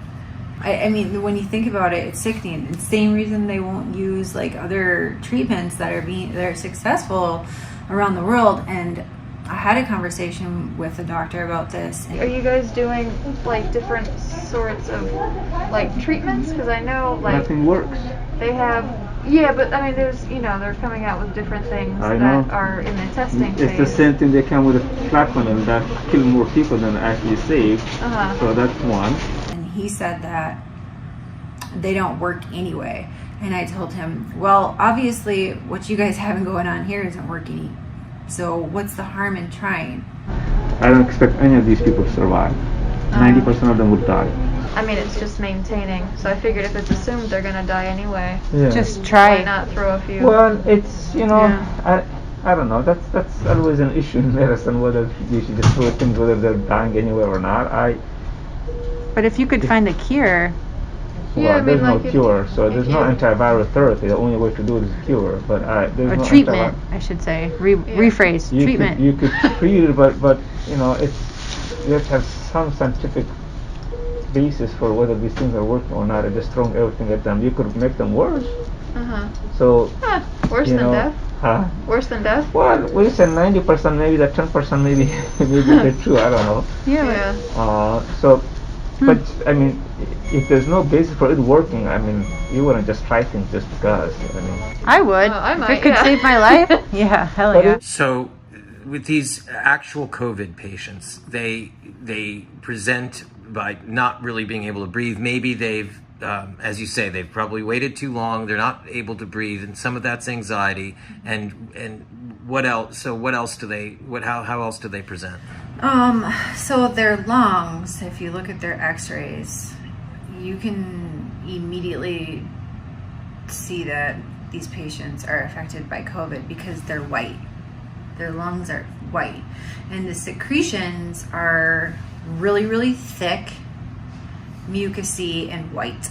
I mean, when you think about it, it's sickening. It's the same reason they won't use like other treatments that are successful around the world. And I had a conversation with a doctor about this. Are you guys doing like different sorts of like treatments? Because I know like nothing works. They have, yeah, but I mean, there's, you know, they're coming out with different things that are in the testing phase. It's the same thing. They come with a plaquenil that kill more people than actually save. So that's one. And he said that they don't work anyway. And I told him, well, obviously what you guys have going on here isn't working. So what's the harm in trying? I don't expect any of these people to survive. 90% of them would die. I mean, it's just maintaining. So I figured if it's assumed they're gonna die anyway, just try. Why not throw a few? Well, it's, you know, I don't know. That's always an issue in medicine, whether you should just throw things whether they're dying anyway or not. But if you could find a cure. Well, there's no cure, so there's no antiviral therapy. The only way to do it is cure, but there's no treatment. I should say rephrase treatment. You could treat it, but you know, you have to have some scientific basis for whether these things are working or not. And just throwing everything at them, you could make them worse. So worse than death. Worse than death. Well, we said 90%, maybe that 10%, maybe they're true. I don't know. So. But I mean, if there's no basis for it working, I mean, you wouldn't just try things just because. I mean, I would. I might, if it could save my life. Yeah, hell yeah. So, with these actual COVID patients, they present by not really being able to breathe. Maybe they've, as you say, they've probably waited too long. They're not able to breathe, and some of that's anxiety. And what else? So what else do they? How else do they present? So their lungs, if you look at their x-rays, you can immediately see that these patients are affected by COVID because they're white. Their lungs are white. And the secretions are really, really thick, mucousy, and white.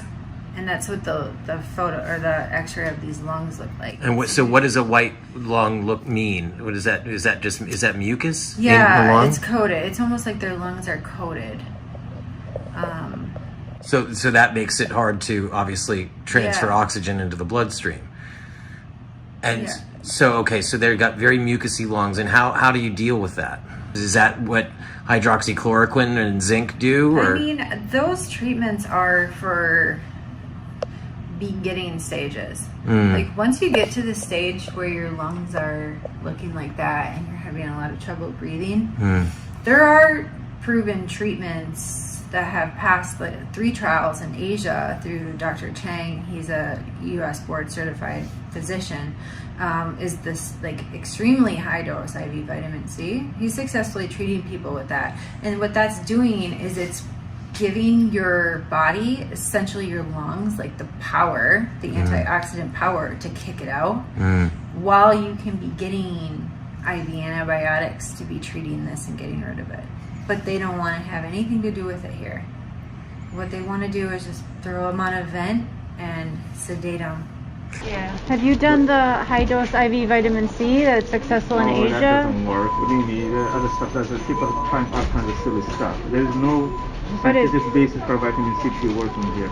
And that's what the photo or the x-ray of these lungs look like. And what does a white lung mean? What is that? Is that mucus? Yeah, in the lung? it's coated. It's almost like their lungs are coated. So that makes it hard to obviously transfer oxygen into the bloodstream. And so they've got very mucousy lungs. And how do you deal with that? Is that what hydroxychloroquine and zinc do? Or? I mean, those treatments are for beginning stages. Like once you get to the stage where your lungs are looking like that and you're having a lot of trouble breathing, there are proven treatments that have passed 3 trials in Asia through Dr. Chang. He's a US board certified physician. Is this like extremely high dose IV vitamin C. He's successfully treating people with that. And what that's doing is it's giving your body, essentially your lungs, like the power, the antioxidant power to kick it out, while you can be getting IV antibiotics to be treating this and getting rid of it. But they don't want to have anything to do with it here. What they want to do is just throw them on a vent and sedate them. Yeah. Have you done the high dose IV vitamin C that's successful in Asia? That doesn't work. Really, the other stuff doesn't. People are trying all kinds of silly stuff. There's no scientific basis for vitamin C to be working here.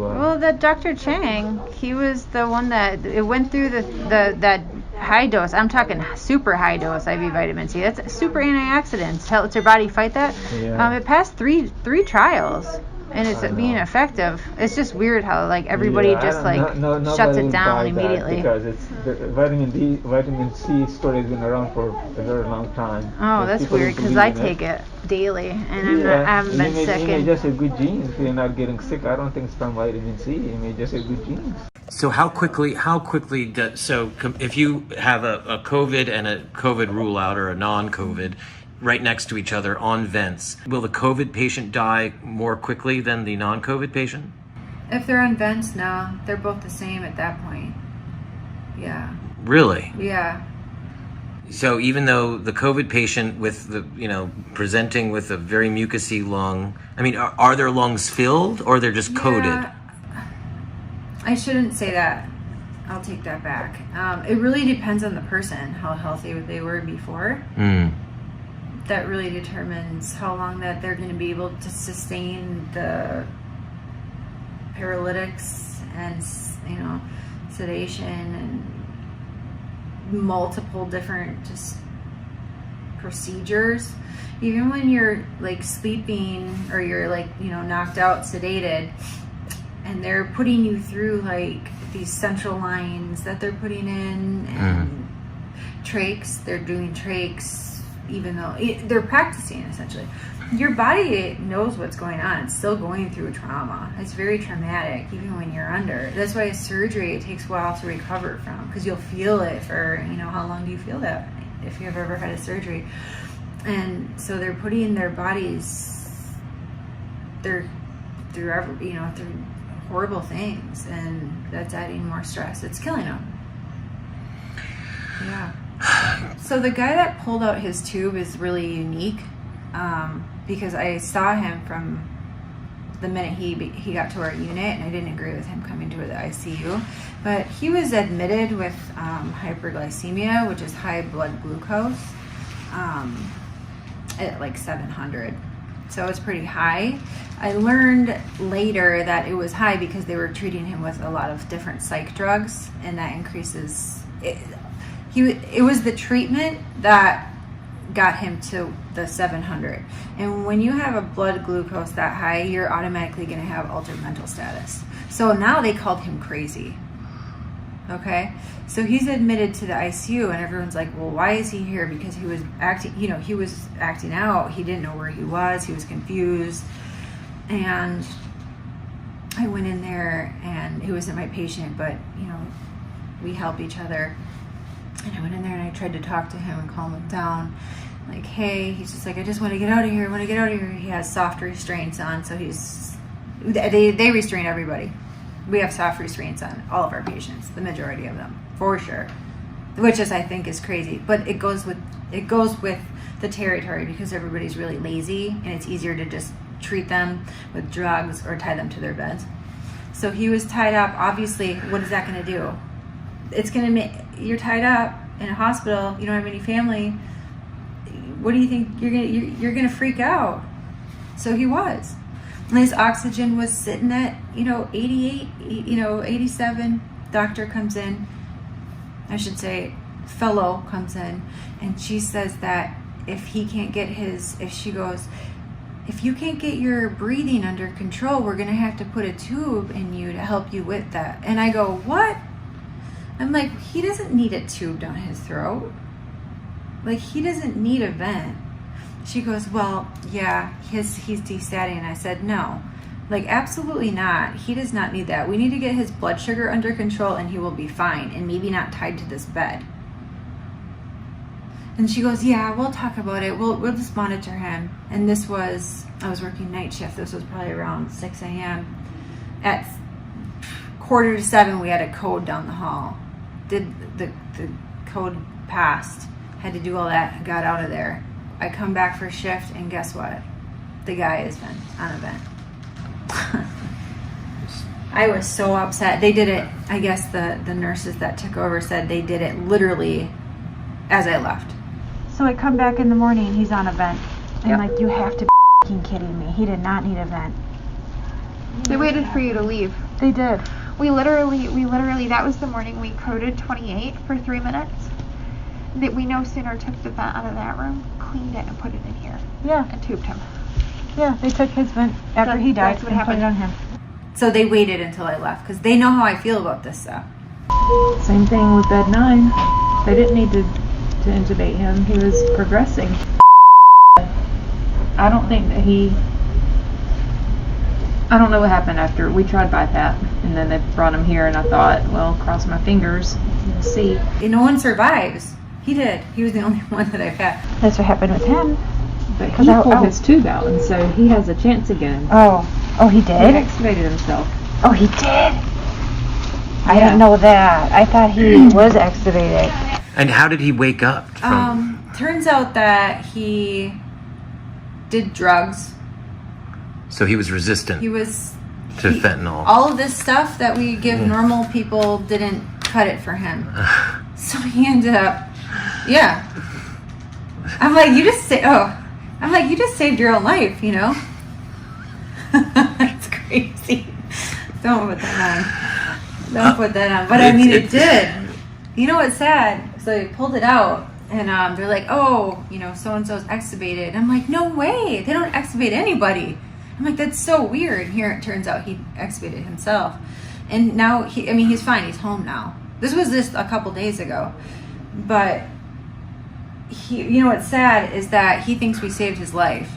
Well, the Dr. Chang, he was the one that it went through that high dose. I'm talking super high dose IV vitamin C. That's super antioxidants. Helps your body fight that. Yeah. It passed three trials. And it's being effective. It's just weird how like everybody just like shuts it down immediately. Because it's the vitamin C story has been around for a very long time. Oh, that's weird because I take it daily and I haven't been sick. You may just have good genes if you're not getting sick. I don't think it's from vitamin C. You may just have good genes. So how quickly if you have a COVID and a COVID rule out or a non-COVID right next to each other on vents, will the COVID patient die more quickly than the non-COVID patient? If they're on vents, no. They're both the same at that point. Yeah. Really? Yeah. So even though the COVID patient with the, presenting with a very mucousy lung, I mean, are their lungs filled or they're just coated? I shouldn't say that. I'll take that back. It really depends on the person, how healthy they were before. That really determines how long that they're going to be able to sustain the paralytics and sedation and multiple different just procedures. Even when you're like sleeping or you're like knocked out, sedated, and they're putting you through like these central lines that they're putting in and trachs. They're doing trachs. Even though they're practicing, essentially. Your body knows what's going on. It's still going through trauma. It's very traumatic, even when you're under. That's why surgery, it takes a while to recover from, because you'll feel it for, how long do you feel that if you've ever had a surgery? And so they're putting their bodies, through horrible things, and that's adding more stress. It's killing them. Yeah. So the guy that pulled out his tube is really unique, because I saw him from the minute he got to our unit, and I didn't agree with him coming to the ICU. But he was admitted with hyperglycemia, which is high blood glucose, at like 700. So it's pretty high. I learned later that it was high because they were treating him with a lot of different psych drugs, and that increases it was the treatment that got him to the 700. And when you have a blood glucose that high, you're automatically going to have altered mental status. So now they called him crazy. Okay? So he's admitted to the ICU, and everyone's like, well, why is he here? Because he was acting out. He didn't know where he was confused. And I went in there, and he wasn't my patient, but we help each other. And I went in there and I tried to talk to him and calm him down. Like, hey, he's just like, I just want to get out of here. He has soft restraints on, so they restrain everybody. We have soft restraints on all of our patients, the majority of them, for sure. Which I think is crazy. But it goes with the territory, because everybody's really lazy and it's easier to just treat them with drugs or tie them to their beds. So he was tied up. Obviously, what is that going to do? It's going to make, you're tied up in a hospital, you don't have any family. What do you think? You're going to freak out. So he was. And his oxygen was sitting at 88, 87. Doctor comes in, I should say fellow comes in, and she says that if he can't get if she goes, if you can't get your breathing under control, we're gonna have to put a tube in you to help you with that. And I go, what? I'm like, he doesn't need a tube down his throat. Like, he doesn't need a vent. She goes, well, yeah, he's desatting. And I said, no, like, absolutely not. He does not need that. We need to get his blood sugar under control and he will be fine, and maybe not tied to this bed. And she goes, yeah, we'll talk about it. We'll just monitor him. And this was, I was working night shift. This was probably around 6 a.m. At 6:45, we had a code down the hall. The code passed. Had to do all that, got out of there. I come back for shift, and guess what? The guy has been on a vent. I was so upset. They did it, I guess the nurses that took over said they did it literally as I left. So I come back in the morning, he's on a vent. And like, you have to be f***ing kidding me. He did not need a vent. They waited for you to leave. They did. We literally, that was the morning we coded 28 for 3 minutes. That we no sooner took the vent out of that room, cleaned it, and put it in here. Yeah. And tubed him. Yeah, they took his vent after he died. That's what and put happened it on him. So they waited until I left because they know how I feel about this stuff. Same thing with bed 9. They didn't need to intubate him. He was progressing. I don't think that I don't know what happened after. We tried BiPAP, and then they brought him here, and I thought, well, cross my fingers and see. And no one survives. He did. He was the only one that I've had. That's what happened with him. But he pulled his tube out, and so he has a chance again. Oh, he did? He extubated himself. Oh, he did? I didn't know that. I thought he was extubated. And how did he wake up? Turns out that he did drugs. So he was resistant to fentanyl. All of this stuff that we give normal people didn't cut it for him. So he ended up, I'm like, you just saved your own life, you know? It's crazy. Don't put that on. Don't put that on. But I mean, it did. You know what's sad? So they pulled it out, and they're like, oh, you know, so-and-so's extubated. I'm like, no way. They don't extubate anybody. I'm like, that's so weird. Here it turns out he extubated himself. And now, he's fine. He's home now. This was just a couple days ago. But, you know what's sad is that he thinks we saved his life.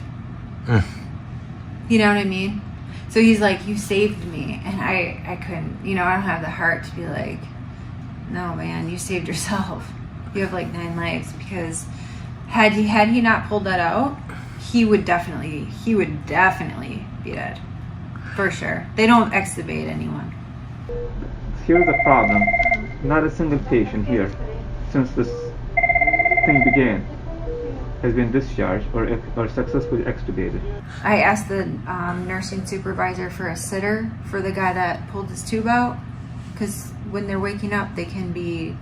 You know what I mean? So he's like, you saved me. And I couldn't, I don't have the heart to be like, no, man, you saved yourself. You have like 9 lives. Because had he not pulled that out, he would definitely be dead. For sure. They don't extubate anyone. Here's the problem. Not a single patient here, since this thing began, has been discharged or successfully extubated. I asked the nursing supervisor for a sitter for the guy that pulled his tube out, because when they're waking up, they can be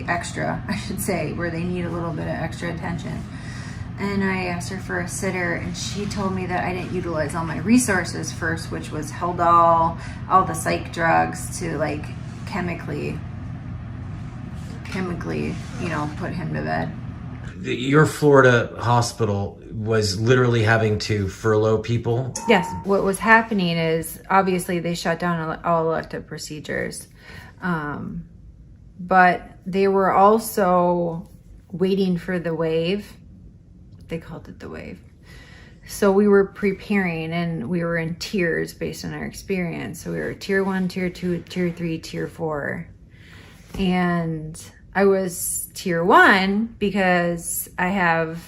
extra, I should say, where they need a little bit of extra attention. And I asked her for a sitter, and she told me that I didn't utilize all my resources first, which was Haldol, all the psych drugs to like chemically, put him to bed. Your Florida hospital was literally having to furlough people? Yes. What was happening is, obviously, they shut down all elective procedures. But they were also waiting for the wave. They called it the wave. So we were preparing, and we were in tiers based on our experience. So we were tier 1, tier 2, tier 3, tier 4. And I was tier 1 because I have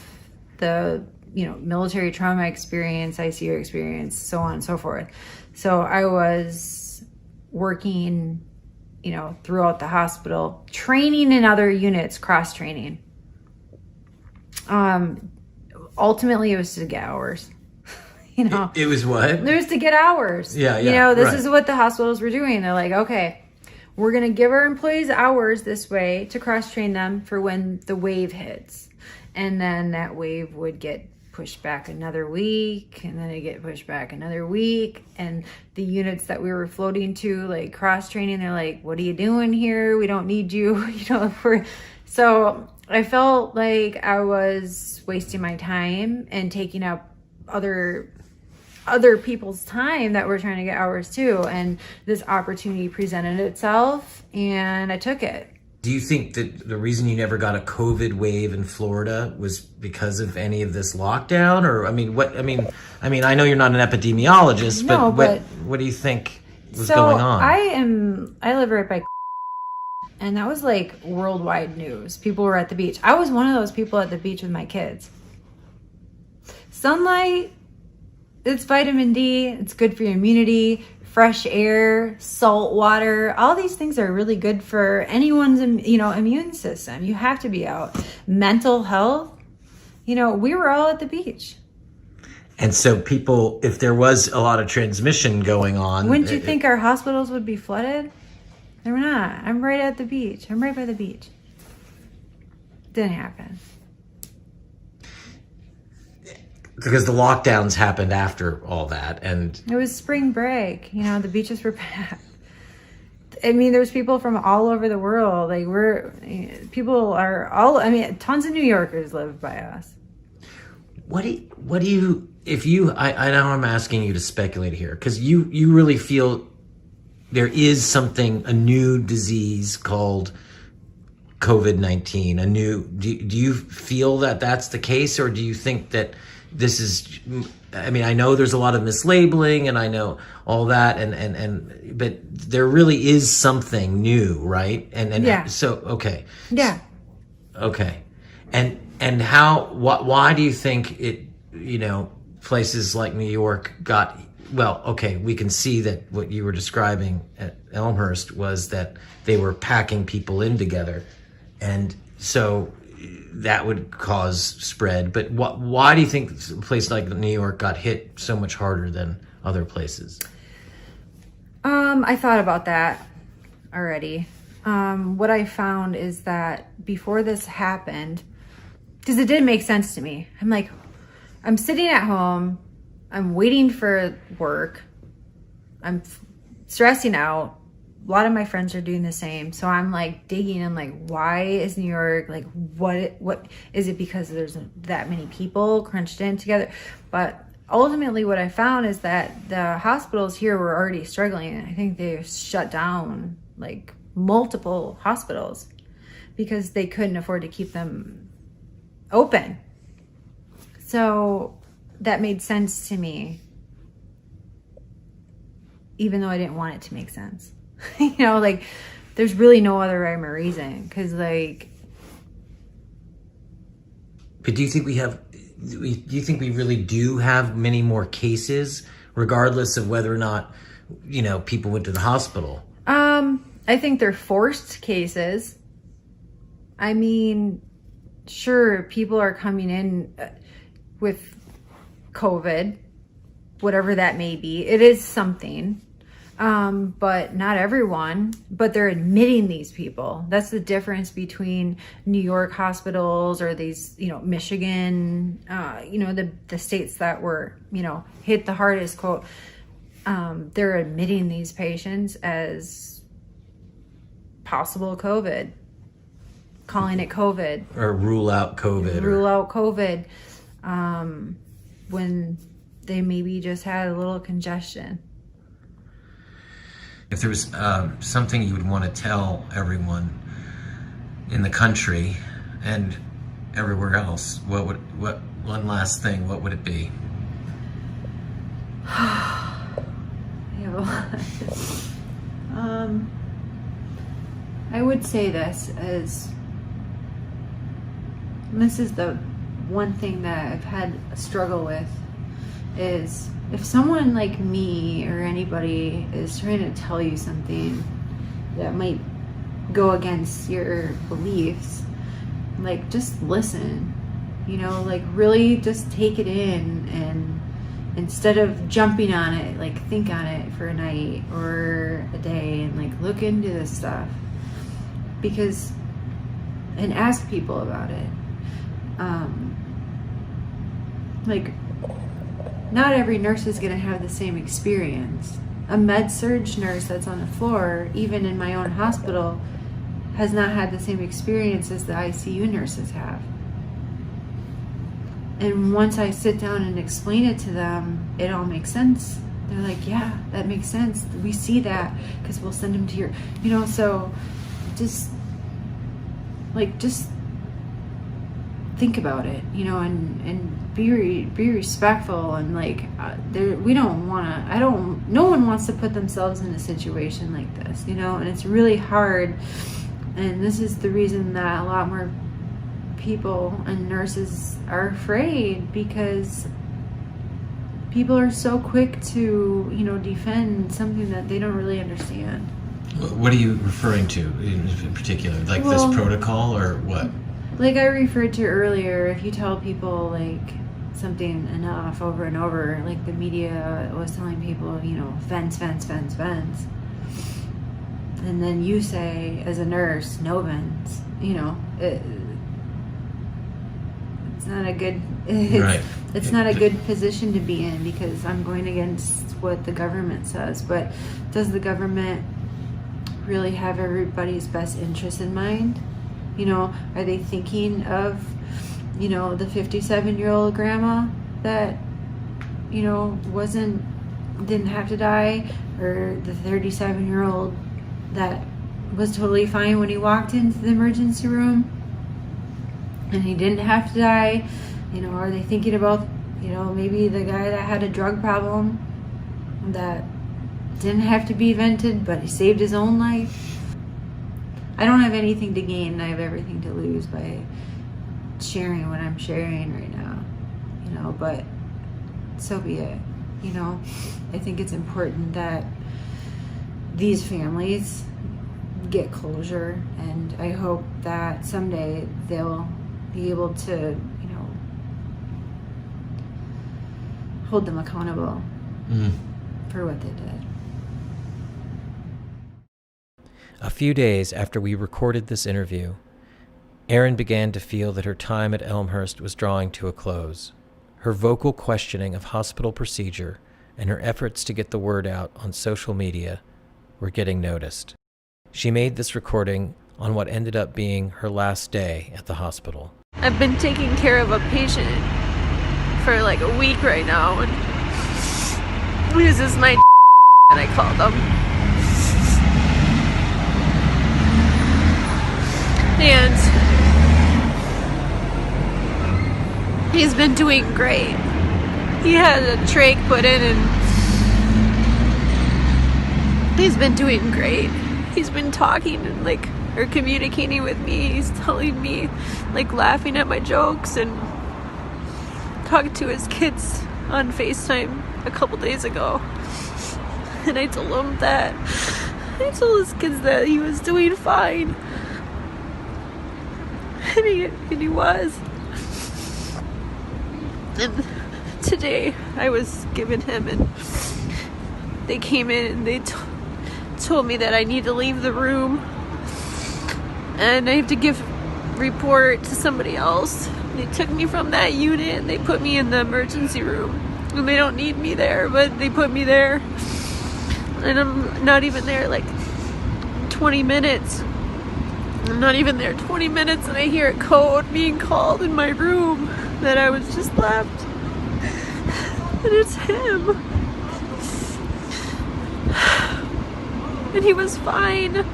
the, military trauma experience, ICU experience, so on and so forth. So I was working, throughout the hospital, training in other units, cross-training. Ultimately, it was to get hours. It was what? It was to get hours. Yeah. This is what the hospitals were doing. They're like, okay, we're going to give our employees hours this way to cross-train them for when the wave hits. And then that wave would get pushed back another week, and then it get pushed back another week. And the units that we were floating to, like cross-training, they're like, what are you doing here? We don't need you. So I felt like I was wasting my time and taking up other people's time that were trying to get ours too. And this opportunity presented itself and I took it. Do you think that the reason you never got a COVID wave in Florida was because of any of this lockdown? Or, I mean, I know you're not an epidemiologist, No, but what do you think was going on? I live right by, and that was like worldwide news. People were at the beach. I was one of those people at the beach with my kids. Sunlight, it's vitamin D, it's good for your immunity, fresh air, salt water, all these things are really good for anyone's, immune system. You have to be out. Mental health, we were all at the beach. And so people, if there was a lot of transmission going on. Wouldn't you think our hospitals would be flooded? They were not. I'm right at the beach. I'm right by the beach. Didn't happen. Because the lockdowns happened after all that, and it was spring break. The beaches were packed. I mean, there's people from all over the world. Tons of New Yorkers live by us. I know I'm asking you to speculate here, because you really feel there is a new disease called COVID-19, do you feel that that's the case, or do you think that this is, I know there's a lot of mislabeling and I know all that, but there really is something new, right? Yeah. So, okay. Yeah. Okay. And why do you think it, places like New York got, we can see that what you were describing at Elmhurst was that they were packing people in together. And so that would cause spread. But why do you think a place like New York got hit so much harder than other places? I thought about that already. What I found is that before this happened, because it didn't make sense to me. I'm sitting at home, I'm waiting for work, I'm stressing out. A lot of my friends are doing the same. So I'm digging. I'm why is New York, what is it, because there's that many people crunched in together? But ultimately what I found is that the hospitals here were already struggling. I think they shut down multiple hospitals because they couldn't afford to keep them open. So that made sense to me, even though I didn't want it to make sense. There's really no other rhyme or reason, because But do you think we really do have many more cases, regardless of whether or not, people went to the hospital? I think they're forced cases. Sure, people are coming in with COVID, whatever that may be. It is something. But not everyone, but they're admitting these people. That's the difference between New York hospitals or these, Michigan, the states that were, hit the hardest, quote. They're admitting these patients as possible COVID, calling it COVID. Or rule out COVID. When they maybe just had a little congestion. If there was something you would want to tell everyone in the country and everywhere else, what one last thing, what would it be? I would say this is the one thing that I've had a struggle with, is if someone like me or anybody is trying to tell you something that might go against your beliefs, just listen, really just take it in, and instead of jumping on it, think on it for a night or a day and look into this stuff, and ask people about it. Not every nurse is going to have the same experience. A med-surg nurse that's on the floor, even in my own hospital, has not had the same experience as the ICU nurses have. And once I sit down and explain it to them, it all makes sense. They're like, yeah, that makes sense. We see that because we'll send them to your, you know, so just think about it, you know, and be respectful, and like, we don't want to, no one wants to put themselves in a situation like this, you know, and it's really hard. And this is the reason that a lot more people and nurses are afraid, because people are so quick to, you know, defend something that they don't really understand. What are you referring to in particular? Like, well, this protocol, or what? Like I referred to earlier, if you tell people like something enough over and over, like the media was telling people, you know, vents, and then you say as a nurse, no vents, you know, it's not a good, it's not a good position to be in, because I'm going against what the government says. But does the government really have everybody's best interest in mind? You know, are they thinking of, you know, the 57-year-old grandma that, you know, didn't have to die, or the 37-year-old that was totally fine when he walked into the emergency room and he didn't have to die? You know, are they thinking about, you know, maybe the guy that had a drug problem that didn't have to be vented, but he saved his own life? I don't have anything to gain. I have everything to lose by sharing what I'm sharing right now, you know, but so be it, you know. I think it's important that these families get closure, and I hope that someday they'll be able to, you know, hold them accountable for what they did. A few days after we recorded this interview, Erin began to feel that her time at Elmhurst was drawing to a close. Her vocal questioning of hospital procedure and her efforts to get the word out on social media were getting noticed. She made this recording on what ended up being her last day at the hospital. I've been taking care of a patient for like a week right now, and this is my and I called them. And he's been doing great. He had a trach put in, and he's been doing great. He's been talking and or communicating with me. He's telling me, laughing at my jokes, and talked to his kids on FaceTime a couple days ago. And I told his kids that he was doing fine. And he was. And today I was giving him, and they came in and they told me that I need to leave the room and I have to give report to somebody else. They took me from that unit and they put me in the emergency room, and they don't need me there, but they put me there, and I'm not even there 20 minutes. I'm not even there 20 minutes, and I hear a code being called in my room that I was just left. And it's him. And he was fine.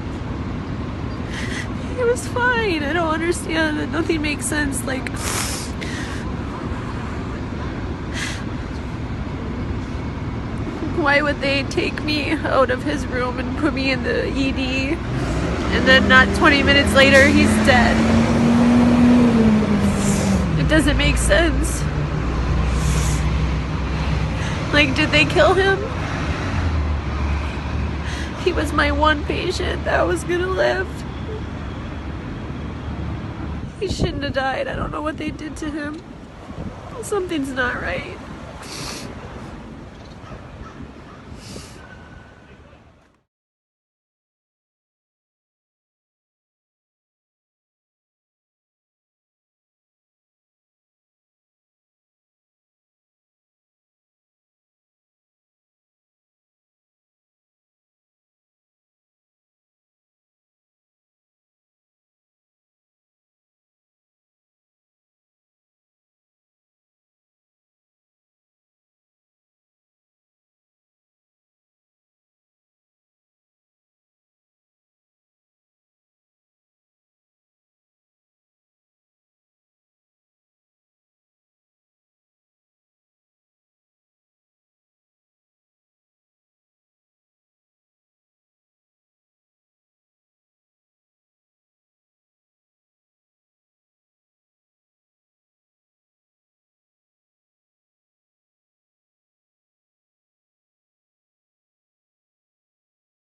He was fine. I don't understand. Nothing makes sense. Why would they take me out of his room and put me in the ED? And then not 20 minutes later, he's dead. It doesn't make sense. Did they kill him? He was my one patient that was gonna live. He shouldn't have died. I don't know what they did to him. Something's not right.